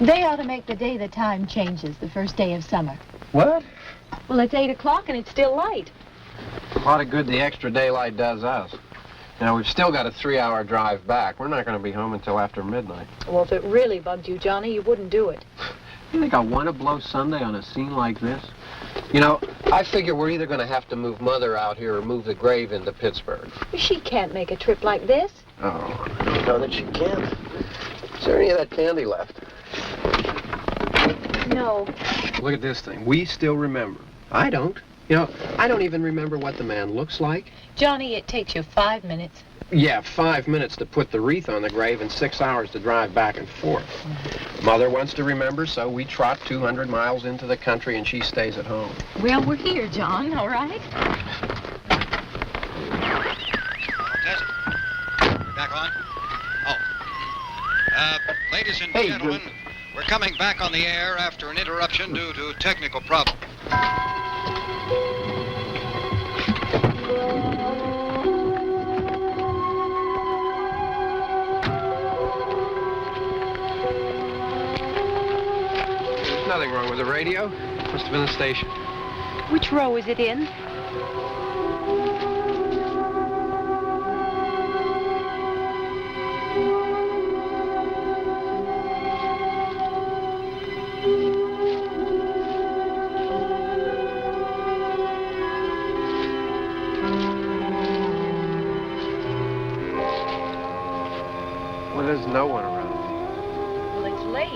They ought to make the day the time changes, the first day of summer. What? Well, it's 8 o'clock and it's still light. A lot of good the extra daylight does us. Now, we've still got a 3-hour drive back. We're not going to be home until after midnight. Well, if it really bugged you, Johnny, you wouldn't do it. You think I want to blow Sunday on a scene like this? You know, I figure we're either going to have to move Mother out here or move the grave into Pittsburgh. She can't make a trip like this. Oh, I don't know that she can. Is there any of that candy left? No. Look at this thing. We still remember. I don't. You know, I don't even remember what the man looks like. Johnny, it takes you 5 minutes. Yeah, 5 minutes to put the wreath on the grave and 6 hours to drive back and forth. Mother wants to remember, so we trot 200 miles into the country and she stays at home. Well, we're here, John, all right? Test. We're back on? Oh. Ladies and gentlemen, we're coming back on the air after an interruption due to technical problem. There's nothing wrong with the radio. Must have been the station. Which row is it in? Well, there's no one around. Well, it's late.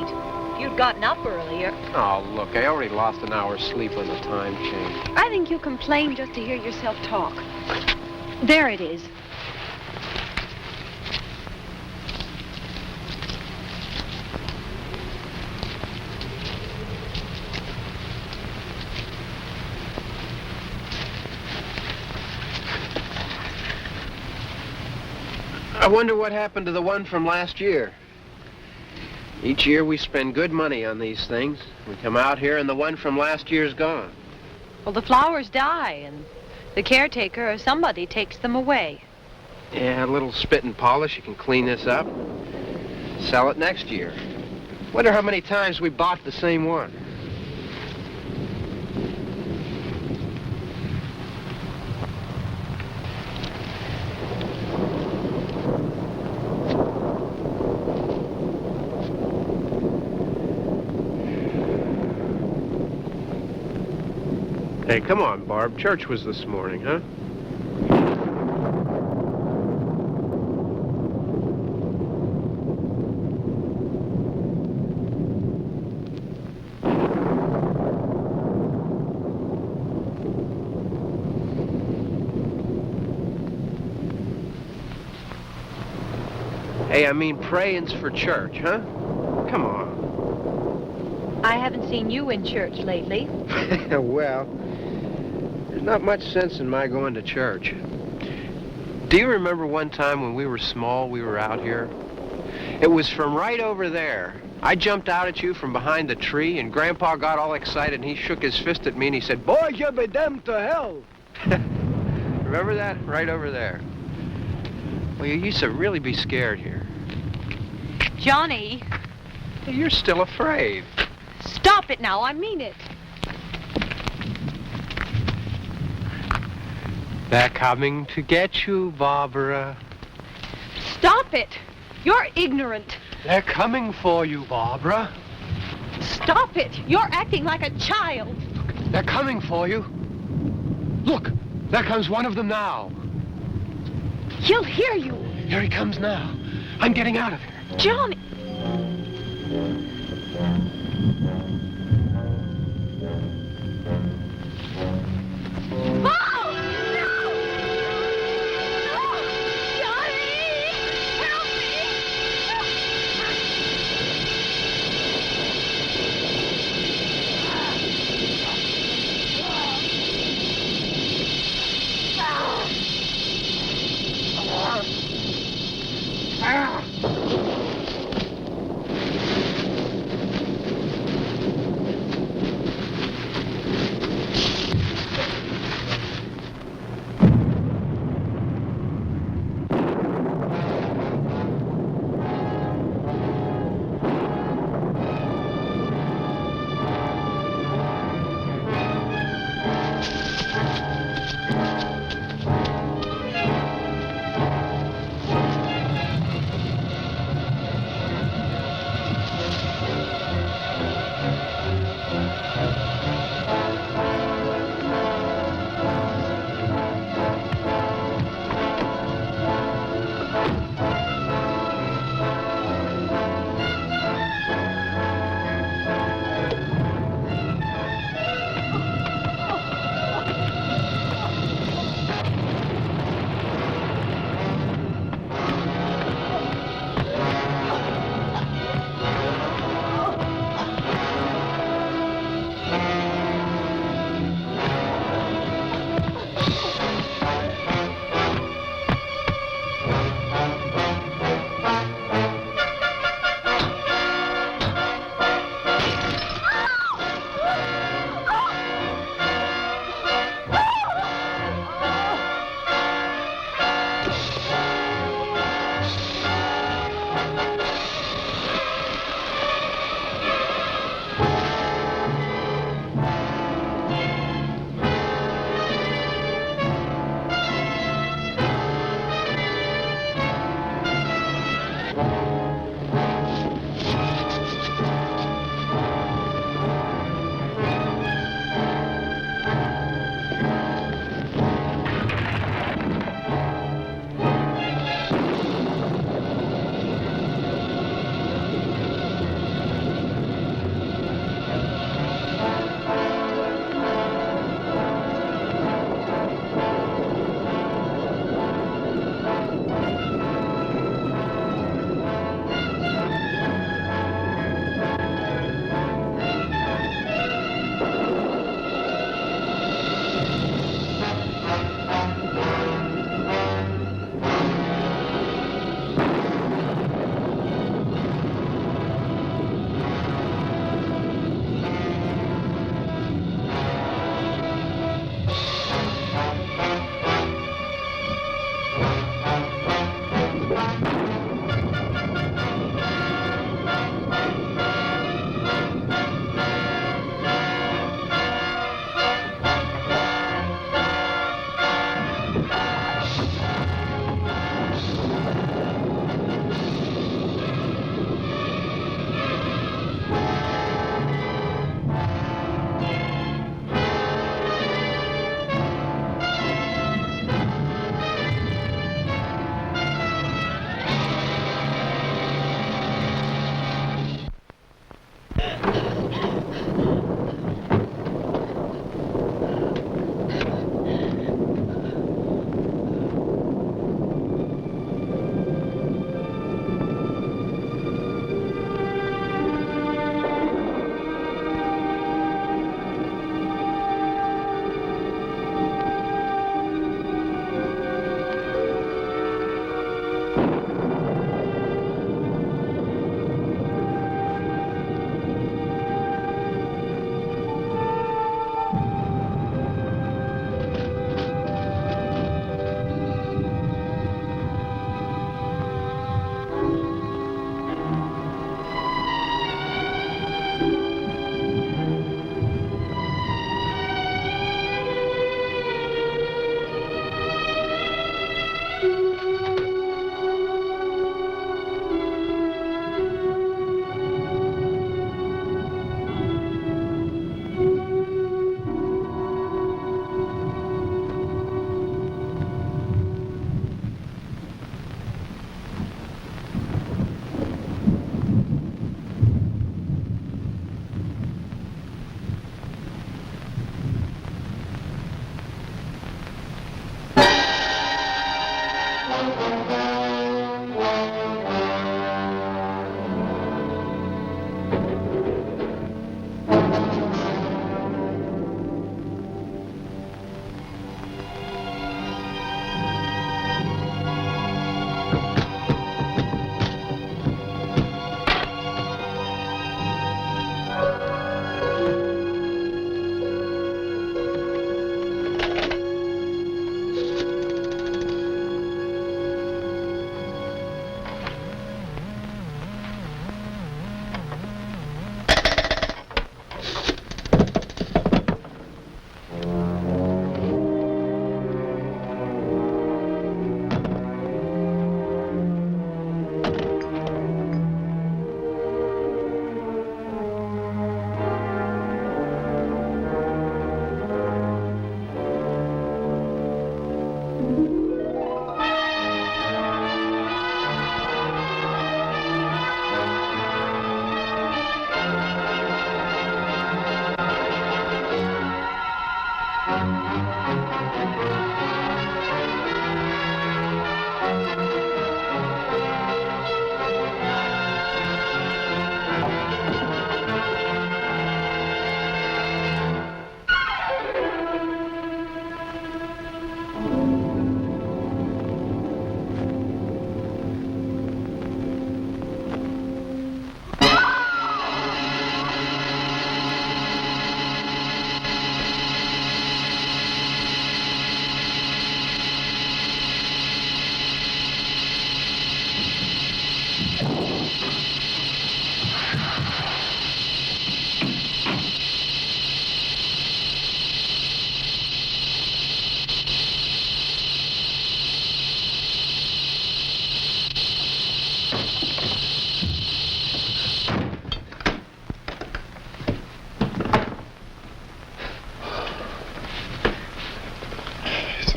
If you'd gotten up earlier. Oh, look, I already lost an hour's sleep on the time change. I think you complain just to hear yourself talk. There it is. I wonder what happened to the one from last year. Each year we spend good money on these things. We come out here and the one from last year's gone. Well, the flowers die, and the caretaker or somebody takes them away. Yeah, a little spit and polish. You can clean this up. Sell it next year. Wonder how many times we bought the same one. Hey, come on, Barb. Church was this morning, huh? Hey, I mean praying's for church, huh? Come on. I haven't seen you in church lately. Well, there's not much sense in my going to church. Do you remember one time when we were small, we were out here? It was from right over there. I jumped out at you from behind the tree, and Grandpa got all excited, and he shook his fist at me, and he said, "Boy, you'll be damned to hell." Remember that? Right over there. Well, you used to really be scared here. Johnny. You're still afraid. Stop it now, I mean it. They're coming to get you, Barbara. Stop it. You're ignorant. They're coming for you, Barbara. Stop it. You're acting like a child. They're coming for you. Look, there comes one of them now. He'll hear you. Here he comes now. I'm getting out of here. Johnny.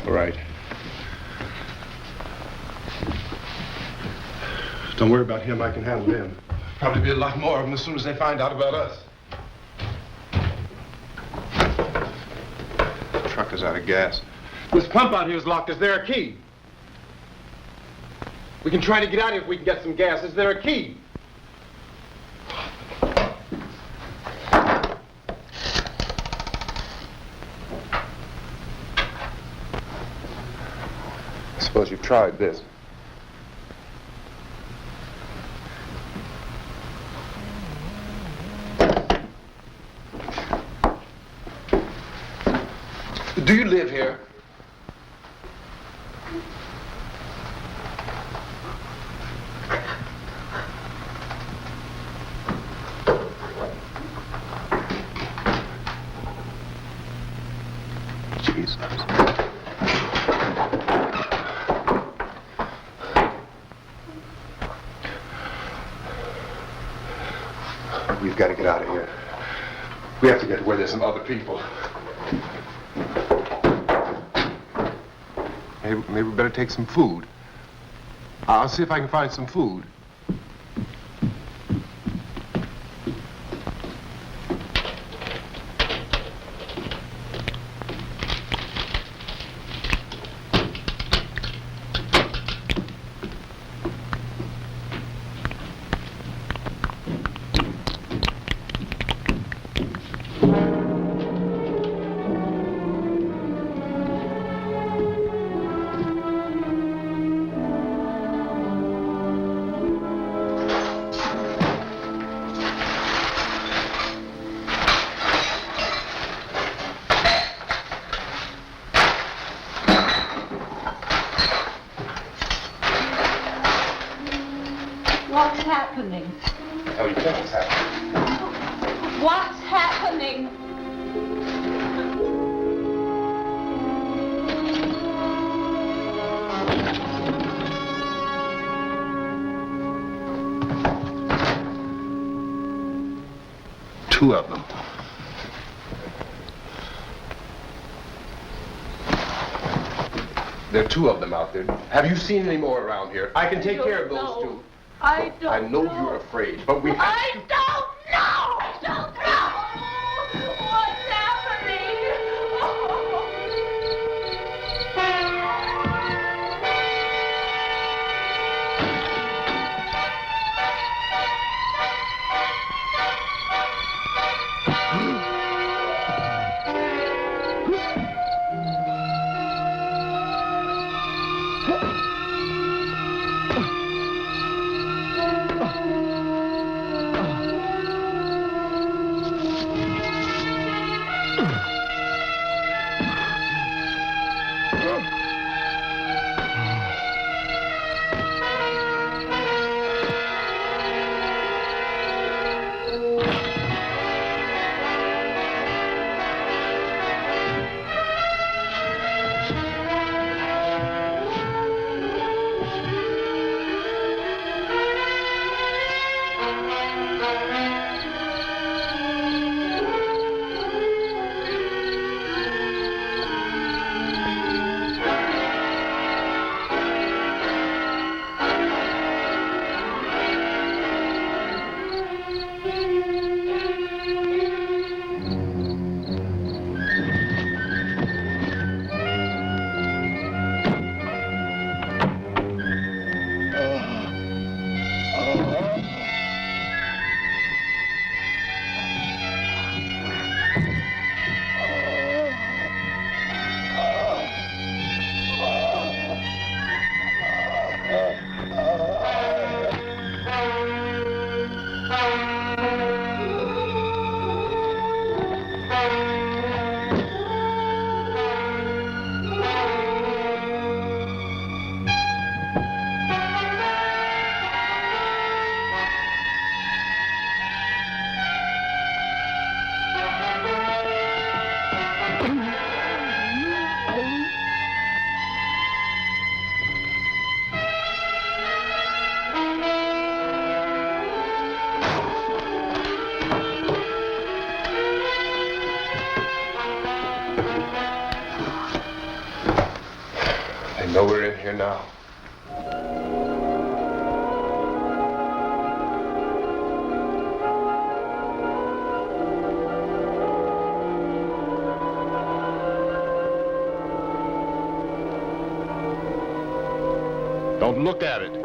Right. Don't worry about him. I can handle him. Probably be a lot more of them as soon as they find out about us. The truck is out of gas. This pump out here is locked. Is there a key? We can try to get out here if we can get some gas. Is there a key? Suppose you've tried this. Do you live here? Jesus. We've got to get out of here. We have to get to where there's some other people. Maybe we better take some food. I'll see if I can find some food. think it's happening. What's happening? Two of them. There are two of them out there. Have you seen any more around here? I can take care of those two. I don't I know you're afraid, but we have to... I don't know! Don't know! What's happening? I know we're in here now. Don't look at it.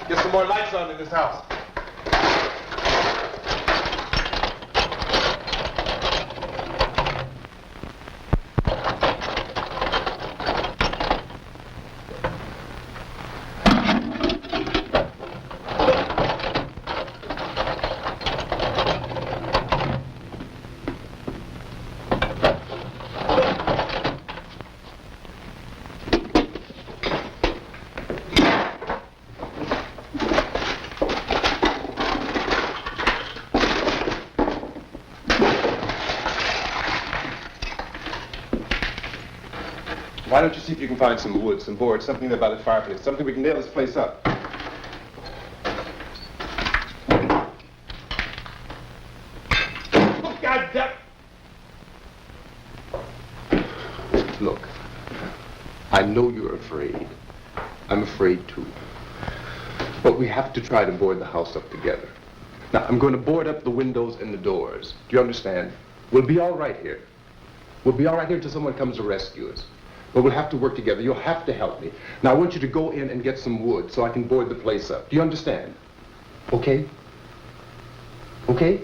Get some more lights on in this house. Why don't you see if you can find some wood, some boards, something there by the fireplace, something we can nail this place up. Oh, God damn! Look, I know you're afraid. I'm afraid too. But we have to try to board the house up together. Now, I'm going to board up the windows and the doors. Do you understand? We'll be all right here. We'll be all right here until someone comes to rescue us. But we'll have to work together. You'll have to help me. Now, I want you to go in and get some wood so I can board the place up. Do you understand? Okay? Okay?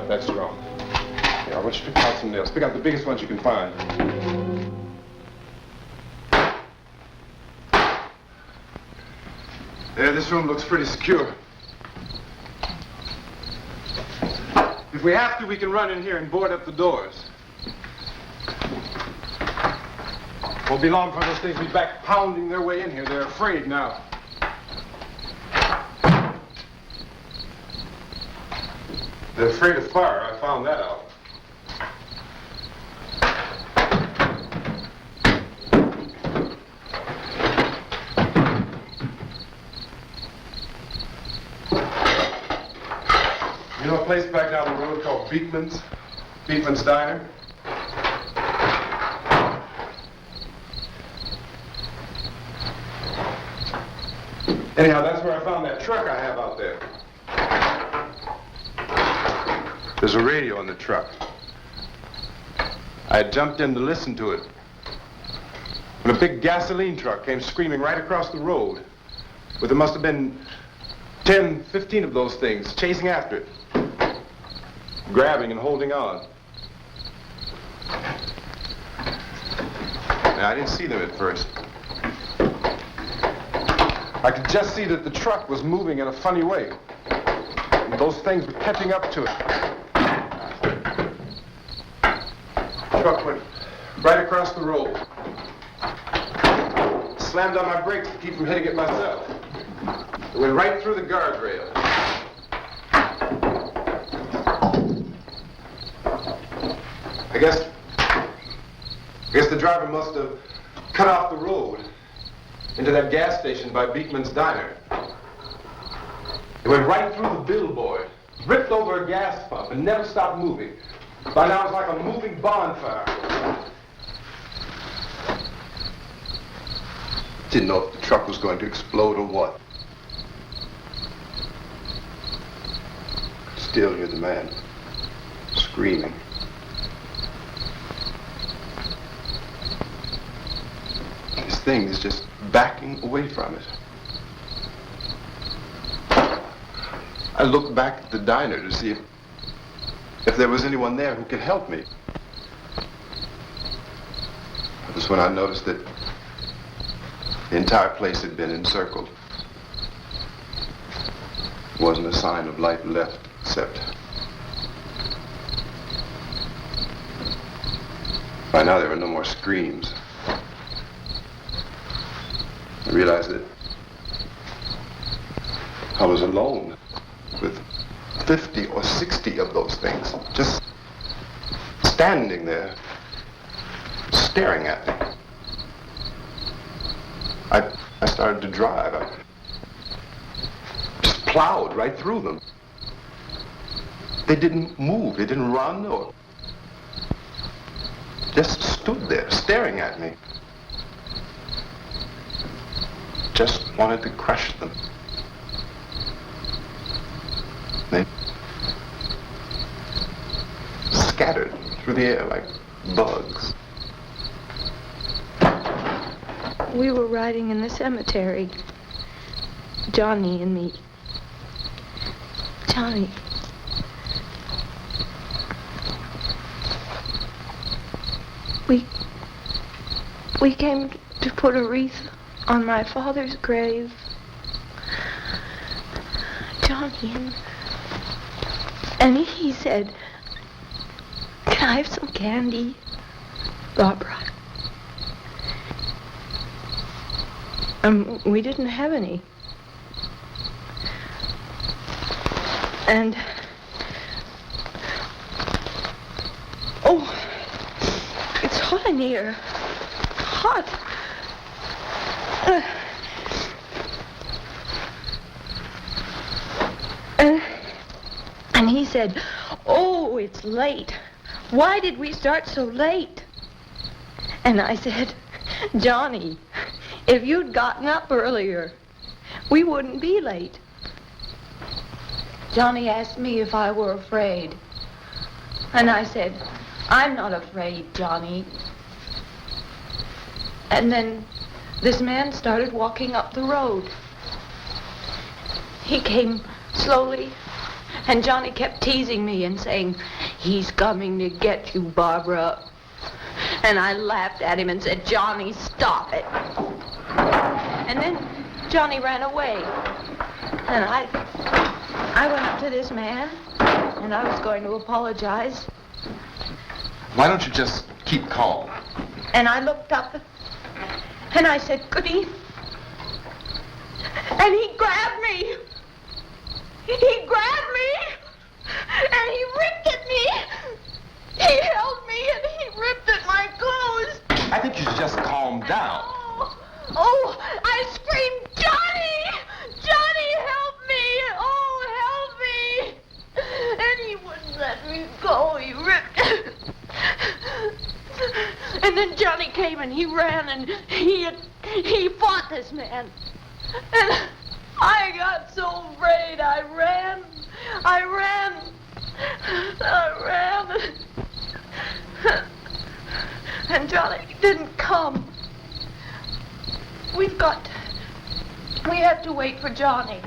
That's wrong. Yeah, I want you to pick out some nails. Pick out the biggest ones you can find. There, this room looks pretty secure. If we have to, we can run in here and board up the doors. Won't be long for those things to be back pounding their way in here. They're afraid now. They're afraid of fire. I found that out. You know a place back down the road called Beekman's? Beekman's Diner? Anyhow, that's where I found that truck I have out there. There's a radio on the truck. I had jumped in to listen to it when a big gasoline truck came screaming right across the road. But there must have been 10, 15 of those things chasing after it, grabbing and holding on. Now, I didn't see them at first. I could just see that the truck was moving in a funny way. And those things were catching up to it. The truck went right across the road. Slammed on my brakes to keep from hitting it myself. It went right through the guardrail. I guess the driver must have cut off the road into that gas station by Beekman's Diner. It went right through the billboard, ripped over a gas pump, and never stopped moving. By now, it's like a moving bonfire. Didn't know if the truck was going to explode or what. Still hear the man screaming. This thing is just backing away from it. I looked back at the diner to see if there was anyone there who could help me. That was when I noticed that the entire place had been encircled. There wasn't a sign of life left except... By now there were no more screams. I realized that I was alone with 50 or 60 of those things, just standing there, staring at me. I started to drive. I just plowed right through them. They didn't move, they didn't run or just stood there staring at me. Just wanted to crush them. They scattered through the air like bugs. We were riding in the cemetery, Johnny and me. Johnny. We came to put a wreath on my father's grave. Johnny, and he said, "Can I have some candy, Barbara?" We didn't have any. And, oh, it's hot in here. Hot. And he said, "Oh, it's late. Why did we start so late?" And I said, "Johnny, if you'd gotten up earlier, we wouldn't be late." Johnny asked me if I were afraid. And I said, "I'm not afraid, Johnny." And then this man started walking up the road. He came slowly, and Johnny kept teasing me and saying, "He's coming to get you, Barbara." And I laughed at him and said, "Johnny, stop it." And then Johnny ran away. And I went up to this man, and I was going to apologize. Why don't you just keep calm? And I looked up, and I said, "Good evening." And he grabbed me. He grabbed me, and he ripped at me. He held me, and he ripped at my clothes. I think you should just calm down. Oh, I screamed, "Johnny! Johnny, help me! Oh, help me!" And he wouldn't let me go. He ripped. And then Johnny came and he ran and he fought this man. And I got so afraid. I ran. And Johnny didn't come. We have to wait for Johnny.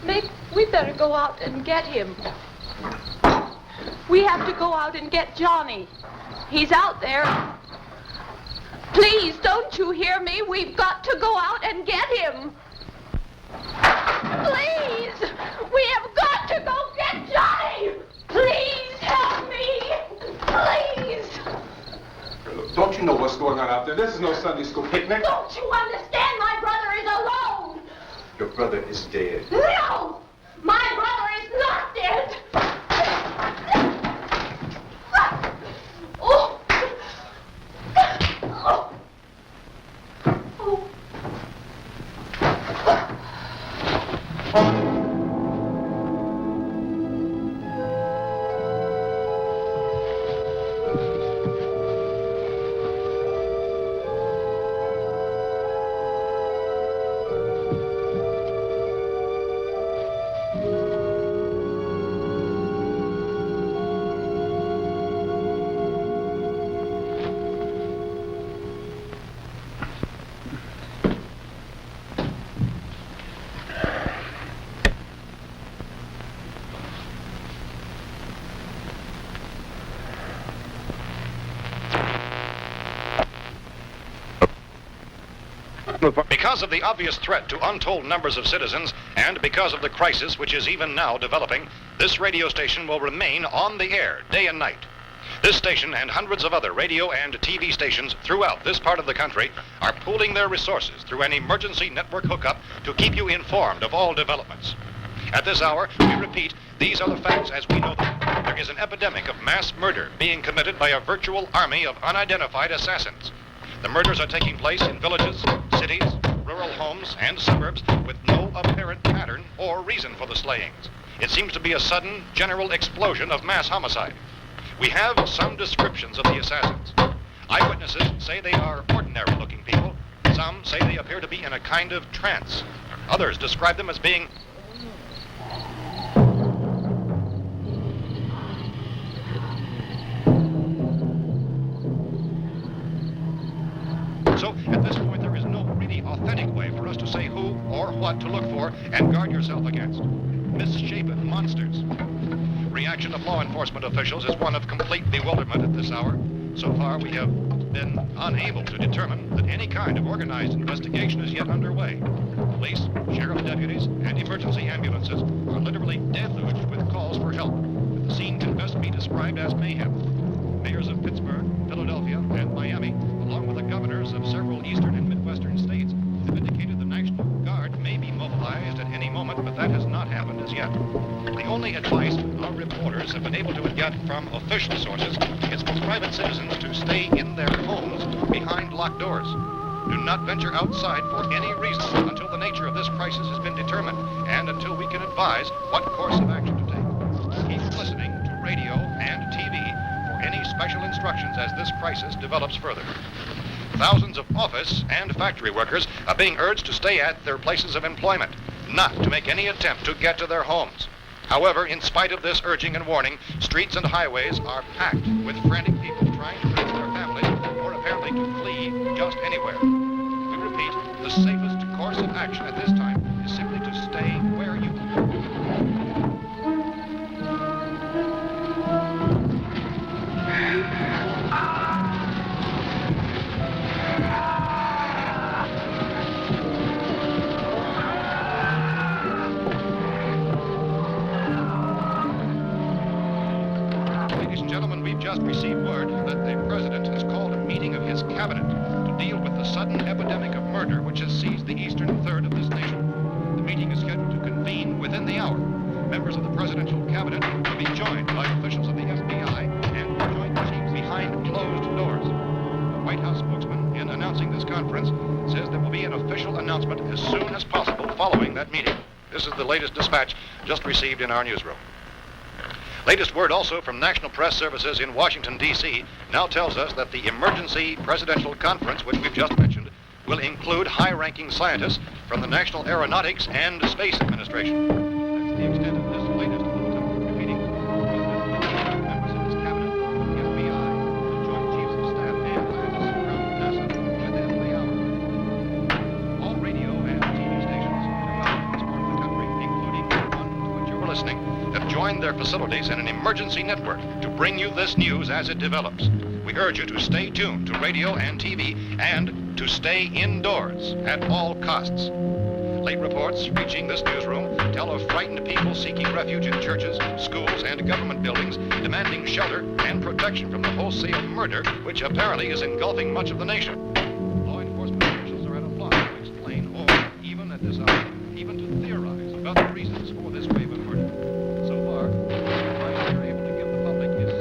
Maybe we better go out and get him. We have to go out and get Johnny. He's out there. Please, don't you hear me? We've got to go out and get him. Please, we have got to go get Johnny. Please help me. Please. Don't you know we're what's going on out there. This is no Sunday school picnic. Don't you understand? My brother is alone. Your brother is dead. No! My brother is not dead. Oh. Oh. Oh. Because of the obvious threat to untold numbers of citizens, and because of the crisis which is even now developing, this radio station will remain on the air day and night. This station and hundreds of other radio and TV stations throughout this part of the country are pooling their resources through an emergency network hookup to keep you informed of all developments. At this hour, we repeat, these are the facts as we know them. There is an epidemic of mass murder being committed by a virtual army of unidentified assassins. The murders are taking place in villages, cities, rural homes, and suburbs with no apparent pattern or reason for the slayings. It seems to be a sudden, general explosion of mass homicide. We have some descriptions of the assassins. Eyewitnesses say they are ordinary-looking people. Some say they appear to be in a kind of trance. Others describe them as being So, at this point, there is no really authentic way for us to say who or what to look for and guard yourself against. Misshapen monsters. Reaction of law enforcement officials is one of complete bewilderment at this hour. So far, we have been unable to determine that any kind of organized investigation is yet underway. Police, sheriff deputies, and emergency ambulances are literally deluged with calls for help. The scene can best be described as mayhem. Mayors of Pittsburgh, Philadelphia, and Miami, along with the governors of several eastern and midwestern states, have indicated the National Guard may be mobilized at any moment, but that has not happened as yet. The only advice our reporters have been able to get from official sources is for private citizens to stay in their homes behind locked doors. Do not venture outside for any reason until the nature of this crisis has been determined and until we can advise what course of action to take. Keep listening to radio and TV for any special instructions as this crisis develops further. Thousands of office and factory workers are being urged to stay at their places of employment, not to make any attempt to get to their homes. However, in spite of this urging and warning, streets and highways are packed with frantic people trying to reach their families or apparently to flee just anywhere. We repeat, the safest course of action at this time is simply to stay where you just received word that the president has called a meeting of his cabinet to deal with the sudden epidemic of murder which has seized the eastern third of this nation. The meeting is scheduled to convene within the hour. Members of the presidential cabinet will be joined by officials of the FBI and joint chiefs behind closed doors. The White House spokesman, in announcing this conference, says there will be an official announcement as soon as possible following that meeting. This is the latest dispatch just received in our newsroom. Latest word also from National Press Services in Washington, D.C. now tells us that the emergency presidential conference, which we've just mentioned, will include high-ranking scientists from the National Aeronautics and Space Administration. That's the extent of this latest bulletin. Repeating, members of his cabinet, the FBI, the Joint Chiefs of Staff, and scientists from NASA within the hour. All radio and TV stations throughout this part of the country, including the one to which you're listening, have joined their facilities in an emergency network to bring you this news as it develops. We urge you to stay tuned to radio and TV and to stay indoors at all costs. Late reports reaching this newsroom tell of frightened people seeking refuge in churches, schools, and government buildings, demanding shelter and protection from the wholesale murder, which apparently is engulfing much of the nation. Law enforcement officials are at a loss to explain, or even at this hour, even to theorize about the reasons for this wave of murder. So far, the advice they're able to give the public is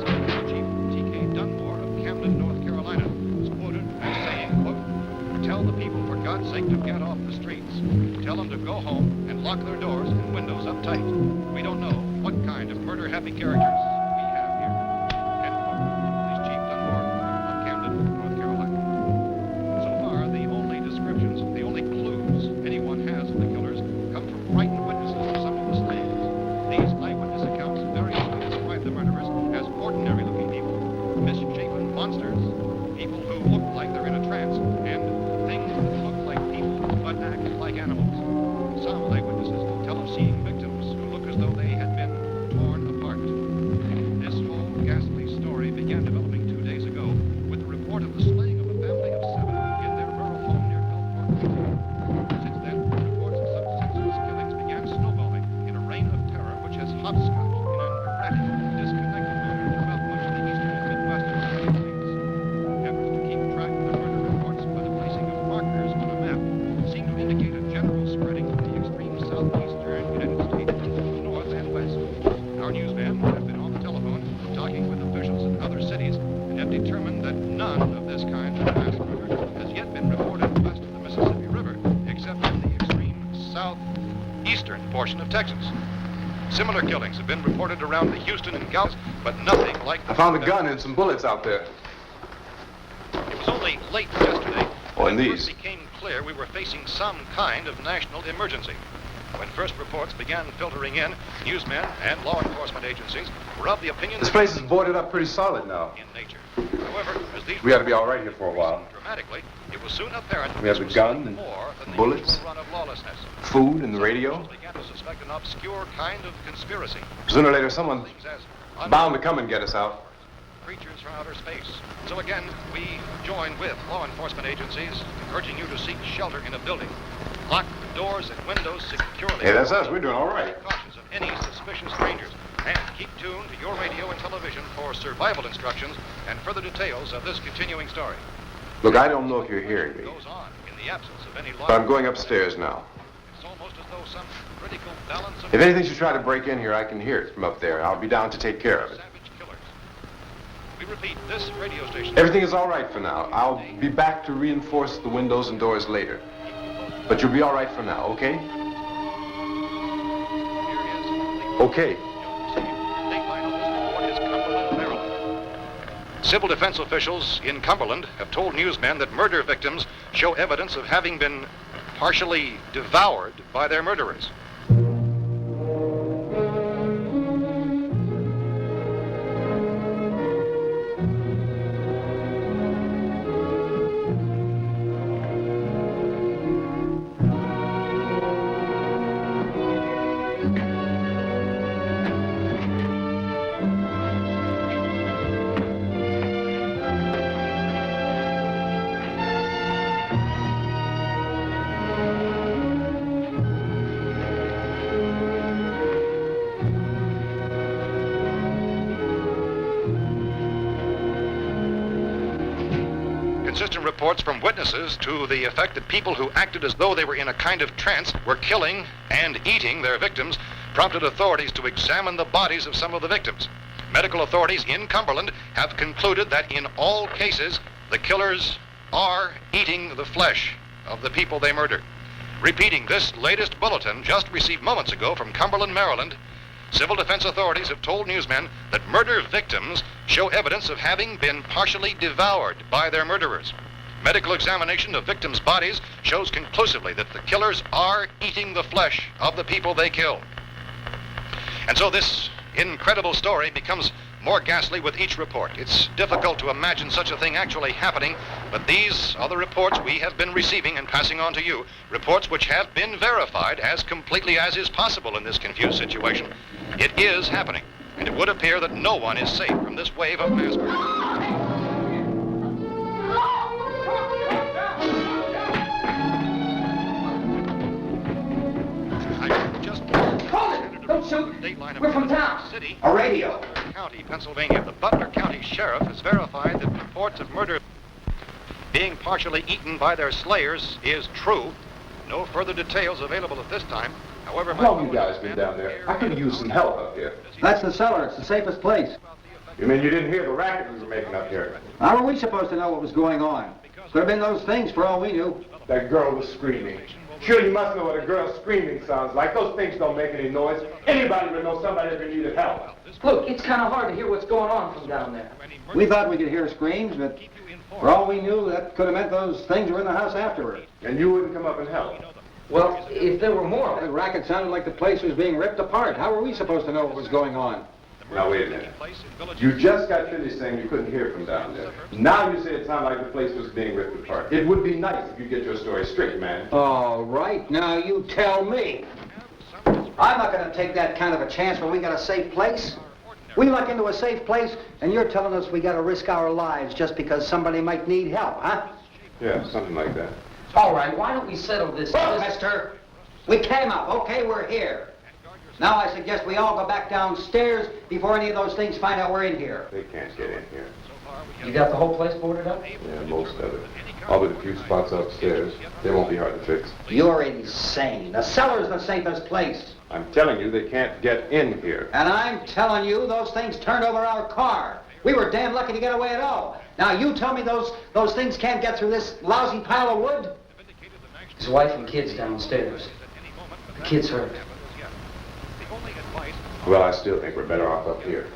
something like Chief T.K. Dunmore of Camden, North Carolina, who's quoted as saying, quote, "Tell the people, for God's sake, to get off the streets. Tell them to go home and lock their doors and windows up tight. We don't know what kind of murder-happy characters we have here." End quote. Police Chief Dunmore of Camden, North Carolina. So far, the only descriptions, the only clues anyone has of the killers come from frightened witnesses of some of the slayings. These eyewitness accounts variously describe the murderers as ordinary-looking people, misshapen monsters, people who look like they're in a trance, and things that look like people but act like animals. Some eyewitnesses tell of seeing victims who look as though they had been torn apart. This whole ghastly story began developing 2 days ago with the report of the slaying of a family of 7 in their rural home near Gulfport. Since then, reports of such senseless killings began snowballing in a reign of terror which has hopscotched in an erratic, disconnected manner throughout much of the eastern and midwestern United States. Efforts to keep track of the murder reports by the placing of markers on a map seem to indicate a general spreading of the extreme southeastern United States to the north and west. Our newsmen have been on the telephone talking with officials in other cities and have determined that none of this kind of mass murder has yet been reported west of the Mississippi River, except in the extreme southeastern portion of Texas. Similar killings have been reported around the Houston and Galveston, but nothing like I found a gun and some bullets out there. It was only late yesterday Oh, and when it these. first became clear we were facing some kind of national emergency. When first reports began filtering in, newsmen and law enforcement agencies were of the opinion This that place is boarded up pretty solid now. in nature. However, as these We ought to be all right here for a while. dramatically, it was soon apparent that We have this the was gun something and more than the bullets. usual run of lawlessness. Food and the radio. Some began to suspect an obscure kind of conspiracy. Sooner or later, someone Things as bound to come and get us out. creatures from outer space. So again, we join with law enforcement agencies, urging you to seek shelter in a building. Lock the doors and windows securely. Hey, that's us. We're doing all right. Be cautious of any suspicious strangers. And keep tuned to your radio and television for survival instructions and further details of this continuing story. Look, I don't know if you're hearing me, Goes on in the absence of any law. but I'm going upstairs now. It's almost as though some critical balance of If anything should try to break in here, I can hear it from up there. I'll be down to take care of it. savage killers. We repeat, this radio station. Everything is all right for now. I'll be back to reinforce the windows and doors later. But you'll be all right for now, okay? Okay. Dateline on this report is Cumberland, Maryland. Civil defense officials in Cumberland have told newsmen that murder victims show evidence of having been partially devoured by their murderers. Consistent reports from witnesses to the effect that people who acted as though they were in a kind of trance were killing and eating their victims prompted authorities to examine the bodies of some of the victims. Medical authorities in Cumberland have concluded that in all cases, the killers are eating the flesh of the people they murdered. Repeating this latest bulletin just received moments ago from Cumberland, Maryland, civil defense authorities have told newsmen that murder victims show evidence of having been partially devoured by their murderers. Medical examination of victims' bodies shows conclusively that the killers are eating the flesh of the people they killed. And so this incredible story becomes more ghastly with each report. It's difficult to imagine such a thing actually happening, but these are the reports we have been receiving and passing on to you, reports which have been verified as completely as is possible in this confused situation. It is happening, and it would appear that no one is safe from this wave of mass murder. shoot. Dateline of We're from Kansas town. City, A radio. County, Pennsylvania. The Butler County Sheriff has verified that reports of murder being partially eaten by their slayers is true. No further details available at this time. However, How long you guys been down there? I could use some help up here. That's the cellar. It's the safest place. You mean you didn't hear the racket we were making up here? How were we supposed to know what was going on? Could have been those things for all we knew. That girl was screaming. Sure, you must know what a girl screaming sounds like. Those things don't make any noise. Anybody would know somebody ever needed help. Look, it's kind of hard to hear what's going on from down there. We thought we could hear screams, but for all we knew, that could have meant those things were in the house afterward. And you wouldn't come up and help. Well, if there were more. The racket sounded like the place was being ripped apart. How were we supposed to know what was going on? Now, wait a minute. You just got finished saying you couldn't hear from down there. Now you say it sounded like the place was being ripped apart. It would be nice if you get your story straight, man. All right, now you tell me. I'm not going to take that kind of a chance when we got a safe place. We luck into a safe place, and you're telling us we got to risk our lives just because somebody might need help, huh? Yeah, something like that. All right, why don't we settle this? Look, mister, we came up. Okay, we're here. Now I suggest we all go back downstairs before any of those things find out we're in here. They can't get in here. You got the whole place boarded up? Yeah, most of it. All but a few spots upstairs. They won't be hard to fix. You're insane. The cellar's the safest place. I'm telling you, they can't get in here. And I'm telling you, those things turned over our car. We were damn lucky to get away at all. Now you tell me those things can't get through this lousy pile of wood? His wife and kids downstairs. The kid's hurt. Well, I still think we're better off up here.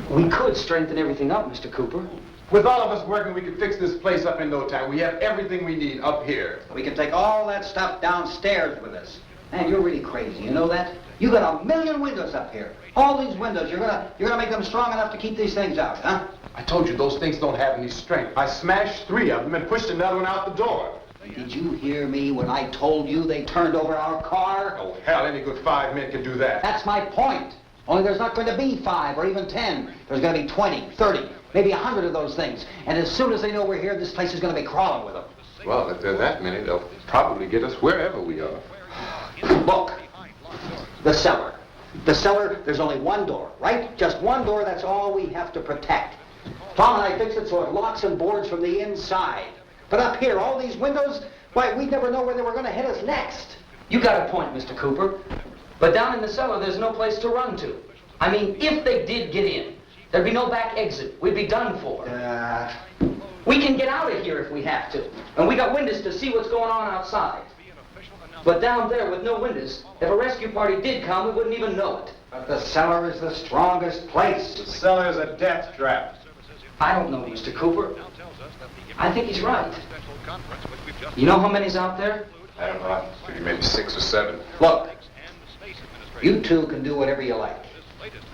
We could strengthen everything up, Mr. Cooper. With all of us working, we could fix this place up in no time. We have everything we need up here. We can take all that stuff downstairs with us. Man, you're really crazy, you know that? You got 1,000,000 windows up here. All these windows, you're gonna make them strong enough to keep these things out, huh? I told you those things don't have any strength. I smashed 3 of them and pushed another one out the door. Did you hear me when I told you they turned over our car? Oh, hell, any good 5 men can do that. That's my point. Only there's not going to be 5 or even 10. There's going to be 20, 30, maybe 100 of those things. And as soon as they know we're here, this place is going to be crawling with them. Well, if there are that many, they'll probably get us wherever we are. Look, the cellar. The cellar, there's only one door, right? Just one door, that's all we have to protect. Tom and I fixed it so it locks and boards from the inside. But up here, all these windows, why, we'd never know where they were going to hit us next. You got a point, Mr. Cooper. But down in the cellar, there's no place to run to. I mean, if they did get in, there'd be no back exit. We'd be done for. We can get out of here if we have to. And we got windows to see what's going on outside. But down there with no windows, if a rescue party did come, we wouldn't even know it. But the cellar is the strongest place. The cellar is a death trap. I don't know, Mr. Cooper. I think he's right. You know how many's out there? I don't know. Maybe 6 or 7. Look, you two can do whatever you like.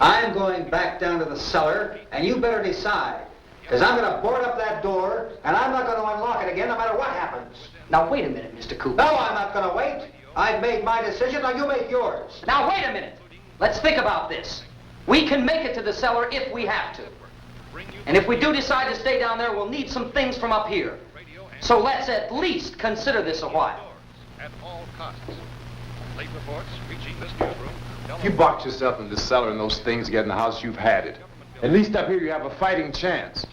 I'm going back down to the cellar, and you better decide. Because I'm going to board up that door, and I'm not going to unlock it again no matter what happens. Now, wait a minute, Mr. Cooper. No, I'm not going to wait. I've made my decision, now you make yours. Now, wait a minute. Let's think about this. We can make it to the cellar if we have to. And if we do decide to stay down there, we'll need some things from up here. So let's at least consider this a while. At all costs. Late reports reaching this newsroom. If you box yourself in the cellar and those things get in the house, you've had it. At least up here you have a fighting chance.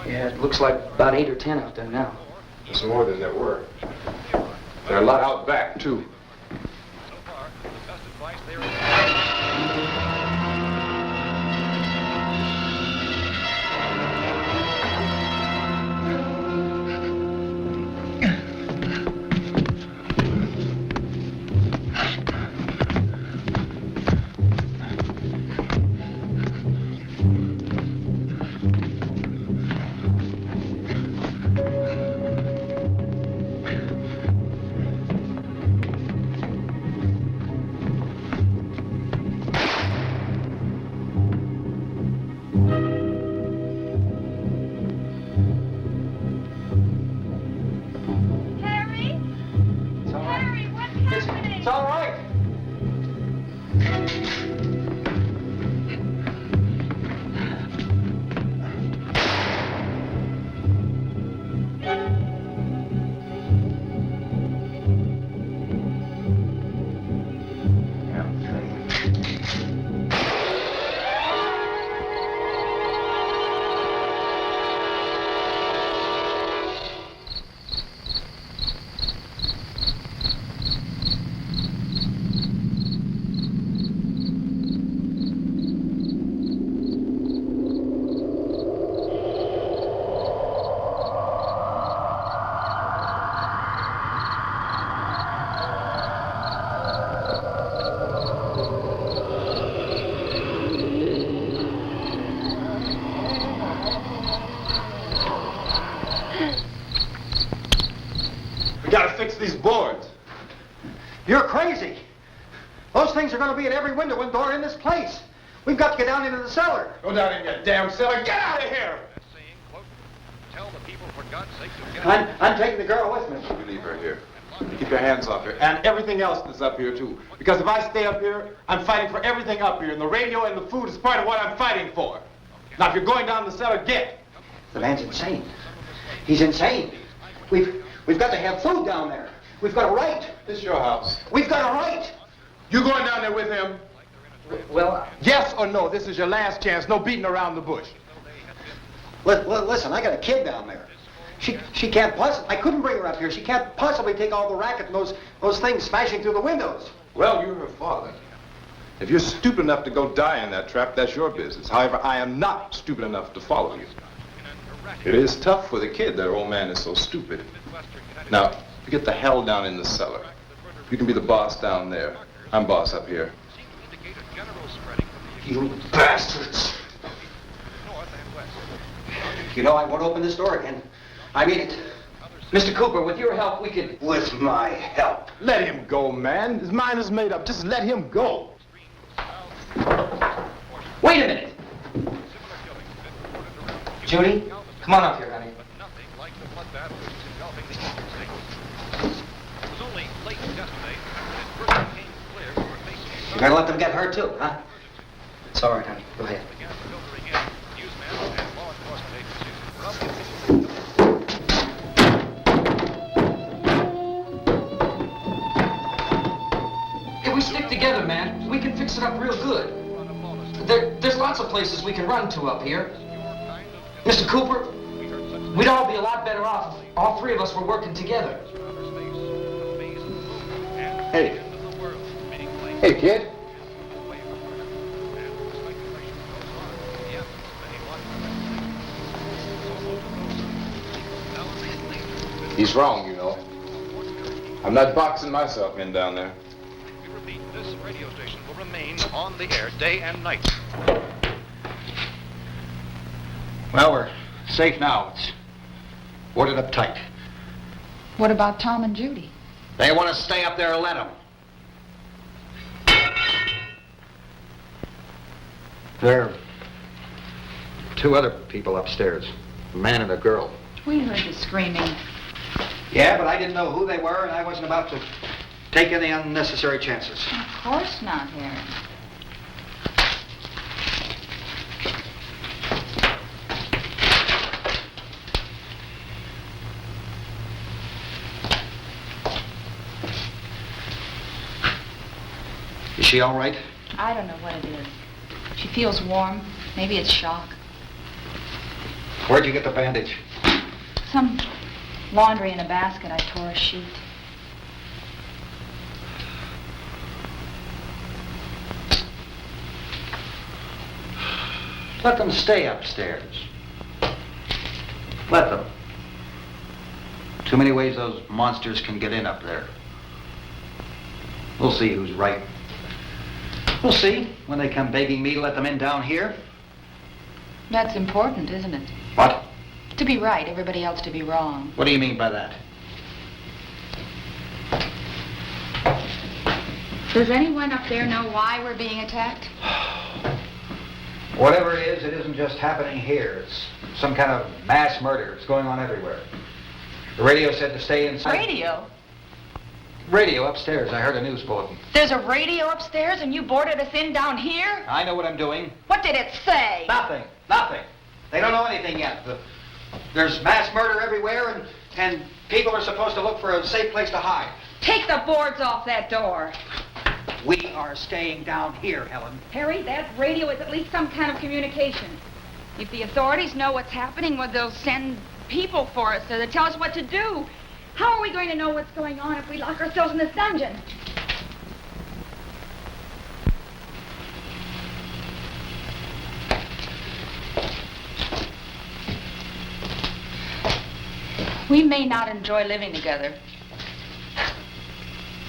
Yeah, it looks like about 8 or 10 out there now. There's more than there were. There are a lot out back, too. So far, the best advice there is... things are going to be at every window and door in this place. We've got to get down into the cellar. Go down in your damn cellar. Get out of here! Tell the people, for God's sake, to get I'm taking the girl with me. You leave her here. Keep your hands off her. And everything else that's up here, too. Because if I stay up here, I'm fighting for everything up here. And the radio and the food is part of what I'm fighting for. Now, if you're going down the cellar, get. The man's insane. He's insane. We've got to have food down there. We've got a right. This is your house. We've got a right. You going down there with him? Well, Yes or no? This is your last chance. No beating around the bush. Listen, I got a kid down there. She can't possibly, I couldn't bring her up here. She can't possibly take all the racket and those things smashing through the windows. Well, you're her father. If you're stupid enough to go die in that trap, that's your business. However, I am not stupid enough to follow you. It is tough for the kid. That old man is so stupid. Now, you get the hell down in the cellar. You can be the boss down there. I'm boss up here. You bastards. You know, I won't open this door again. I mean it. Mr. Cooper, with your help, we could... With my help. Let him go, man. His mind is made up. Just let him go. Wait a minute. Judy, come on up here, honey. You're gonna let them get hurt too, huh? It's all right, honey. Go ahead. If we stick together, man, we can fix it up real good. There's lots of places we can run to up here. Mr. Cooper, we'd all be a lot better off if all three of us were working together. Hey. Hey, kid. He's wrong, you know. I'm not boxing myself in down there. We repeat, this radio station will remain on the air day and night. Well, we're safe now. It's boarded up tight. What about Tom and Judy? They want to stay up there, let them. There are two other people upstairs, a man and a girl. We heard the screaming. Yeah, but I didn't know who they were, and I wasn't about to take any unnecessary chances. Of course not, Harry. Is she all right? I don't know what it is. She feels warm. Maybe it's shock. Where'd you get the bandage? Some laundry in a basket. I tore a sheet. Let them stay upstairs. Let them. Too many ways those monsters can get in up there. We'll see who's right. We'll see when they come begging me to let them in down here. That's important, isn't it? What? To be right, everybody else to be wrong. What do you mean by that? Does anyone up there know why we're being attacked? Whatever it isn't just happening here. It's some kind of mass murder. It's going on everywhere. The radio said to stay inside. Radio? Radio upstairs. I heard a news bulletin. There's a radio upstairs and you boarded us in down here? I know what I'm doing. What did it say? Nothing. Nothing. They don't know anything yet. There's mass murder everywhere, and people are supposed to look for a safe place to hide. Take the boards off that door. We are staying down here, Helen. Harry, that radio is at least some kind of communication. If the authorities know what's happening, well, they'll send people for us to tell us what to do. How are we going to know what's going on if we lock ourselves in this dungeon? We may not enjoy living together,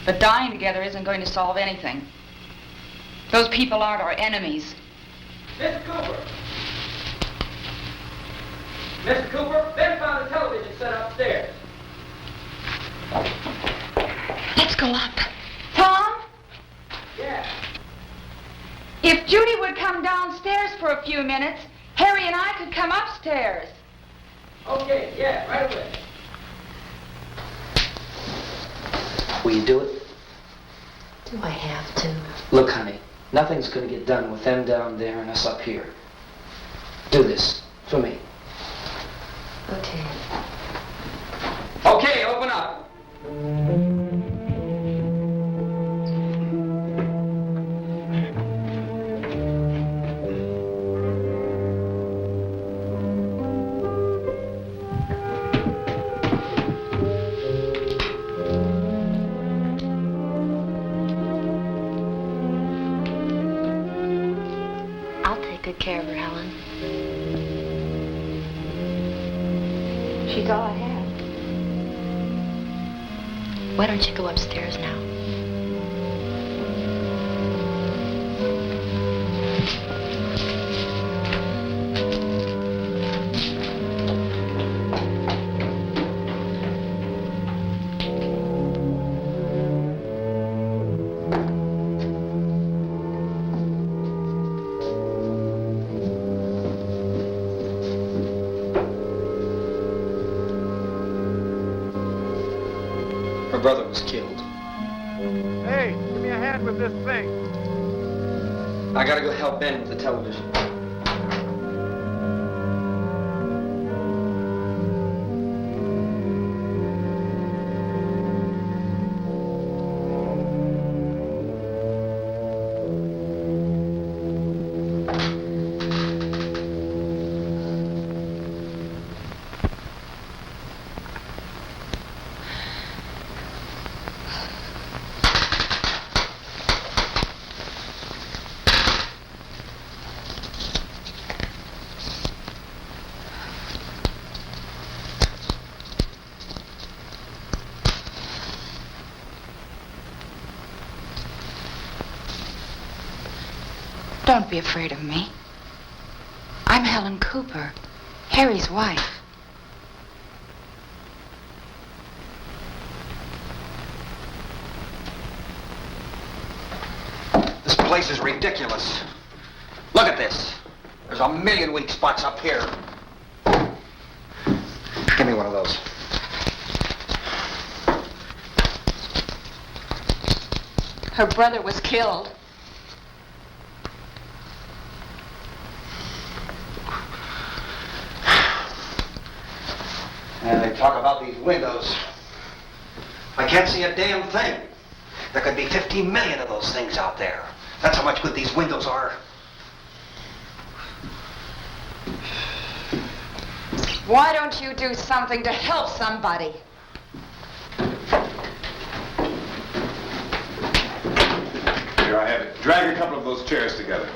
but dying together isn't going to solve anything. Those people aren't our enemies. Mr. Cooper! Mr. Cooper, Ben found a television set upstairs. Let's go up. Tom? Yeah. If Judy would come downstairs for a few minutes, Harry and I could come upstairs. Okay, yeah, right away. Will you do it? Do I have to? Look, honey, nothing's gonna get done with them down there and us up here. Do this for me. Okay. Okay, open up. I'll take good care of her, Helen. She's all I have. Why don't you go upstairs now? Her brother was killed. Hey, give me a hand with this thing. I gotta go help Ben with the television. Don't be afraid of me. I'm Helen Cooper, Harry's wife. This place is ridiculous. Look at this. There's a million weak spots up here. Give me one of those. Her brother was killed. And they talk about these windows. I can't see a damn thing. There could be 15 million of those things out there. That's how much good these windows are. Why don't you do something to help somebody? Here I have it. Drag a couple of those chairs together.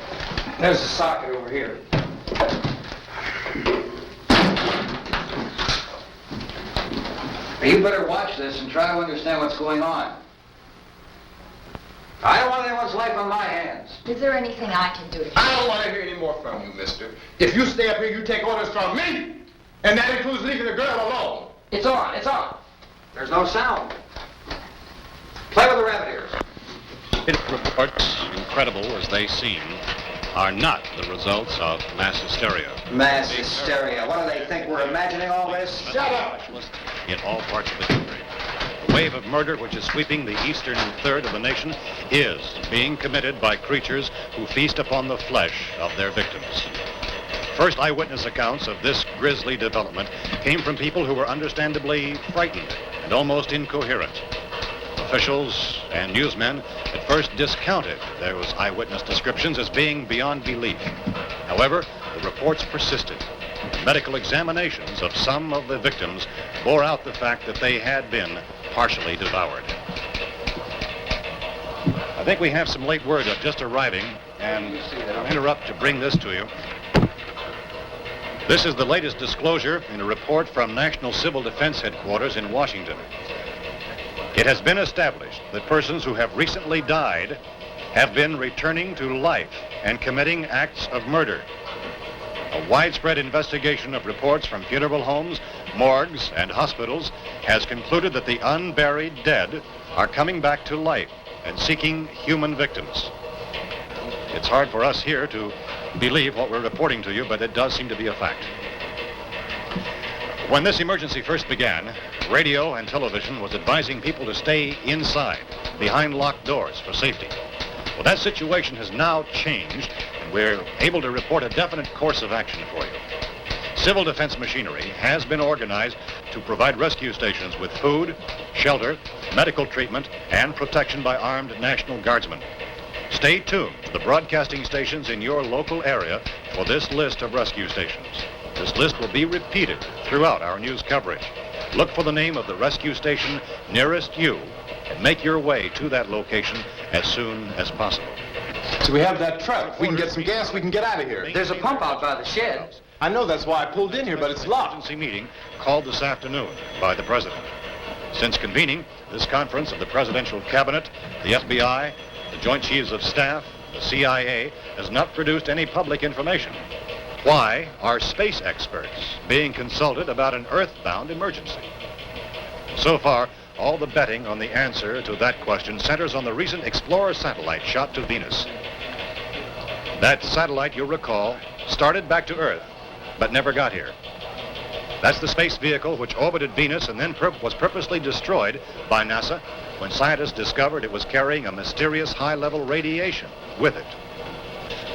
There's a socket over here. You better watch this and try to understand what's going on. I don't want anyone's life on my hands. Is there anything I can do to help? I don't want to hear any more from you, mister. If you stay up here, you take orders from me. And that includes leaving the girl alone. It's on, it's on. There's no sound. Play with the rabbit ears. Reports, incredible as they seem, are not the results of mass hysteria. Mass hysteria. What do they think? We're imagining all this? Shut up! In all parts of the country. The wave of murder which is sweeping the eastern third of the nation is being committed by creatures who feast upon the flesh of their victims. First eyewitness accounts of this grisly development came from people who were understandably frightened and almost incoherent. Officials and newsmen at first discounted those eyewitness descriptions as being beyond belief. However, the reports persisted. Medical examinations of some of the victims bore out the fact that they had been partially devoured. I think we have some late word just arriving, and I'll interrupt to bring this to you. This is the latest disclosure in a report from National Civil Defense Headquarters in Washington. It has been established that persons who have recently died have been returning to life and committing acts of murder. A widespread investigation of reports from funeral homes, morgues, and hospitals has concluded that the unburied dead are coming back to life and seeking human victims. It's hard for us here to believe what we're reporting to you, but it does seem to be a fact. When this emergency first began, radio and television was advising people to stay inside, behind locked doors for safety. Well, that situation has now changed, and we're able to report a definite course of action for you. Civil defense machinery has been organized to provide rescue stations with food, shelter, medical treatment, and protection by armed National Guardsmen. Stay tuned to the broadcasting stations in your local area for this list of rescue stations. This list will be repeated throughout our news coverage. Look for the name of the rescue station nearest you and make your way to that location as soon as possible. So we have that truck. If we can get some gas, we can get out of here. There's a pump out by the shed. I know, that's why I pulled in here, but it's locked. Emergency meeting called this afternoon by the President. Since convening this conference of the Presidential Cabinet, the FBI, the Joint Chiefs of Staff, the CIA has not produced any public information. Why are space experts being consulted about an Earth-bound emergency? So far, all the betting on the answer to that question centers on the recent Explorer satellite shot to Venus. That satellite, you'll recall, started back to Earth, but never got here. That's the space vehicle which orbited Venus and then was purposely destroyed by NASA when scientists discovered it was carrying a mysterious high-level radiation with it.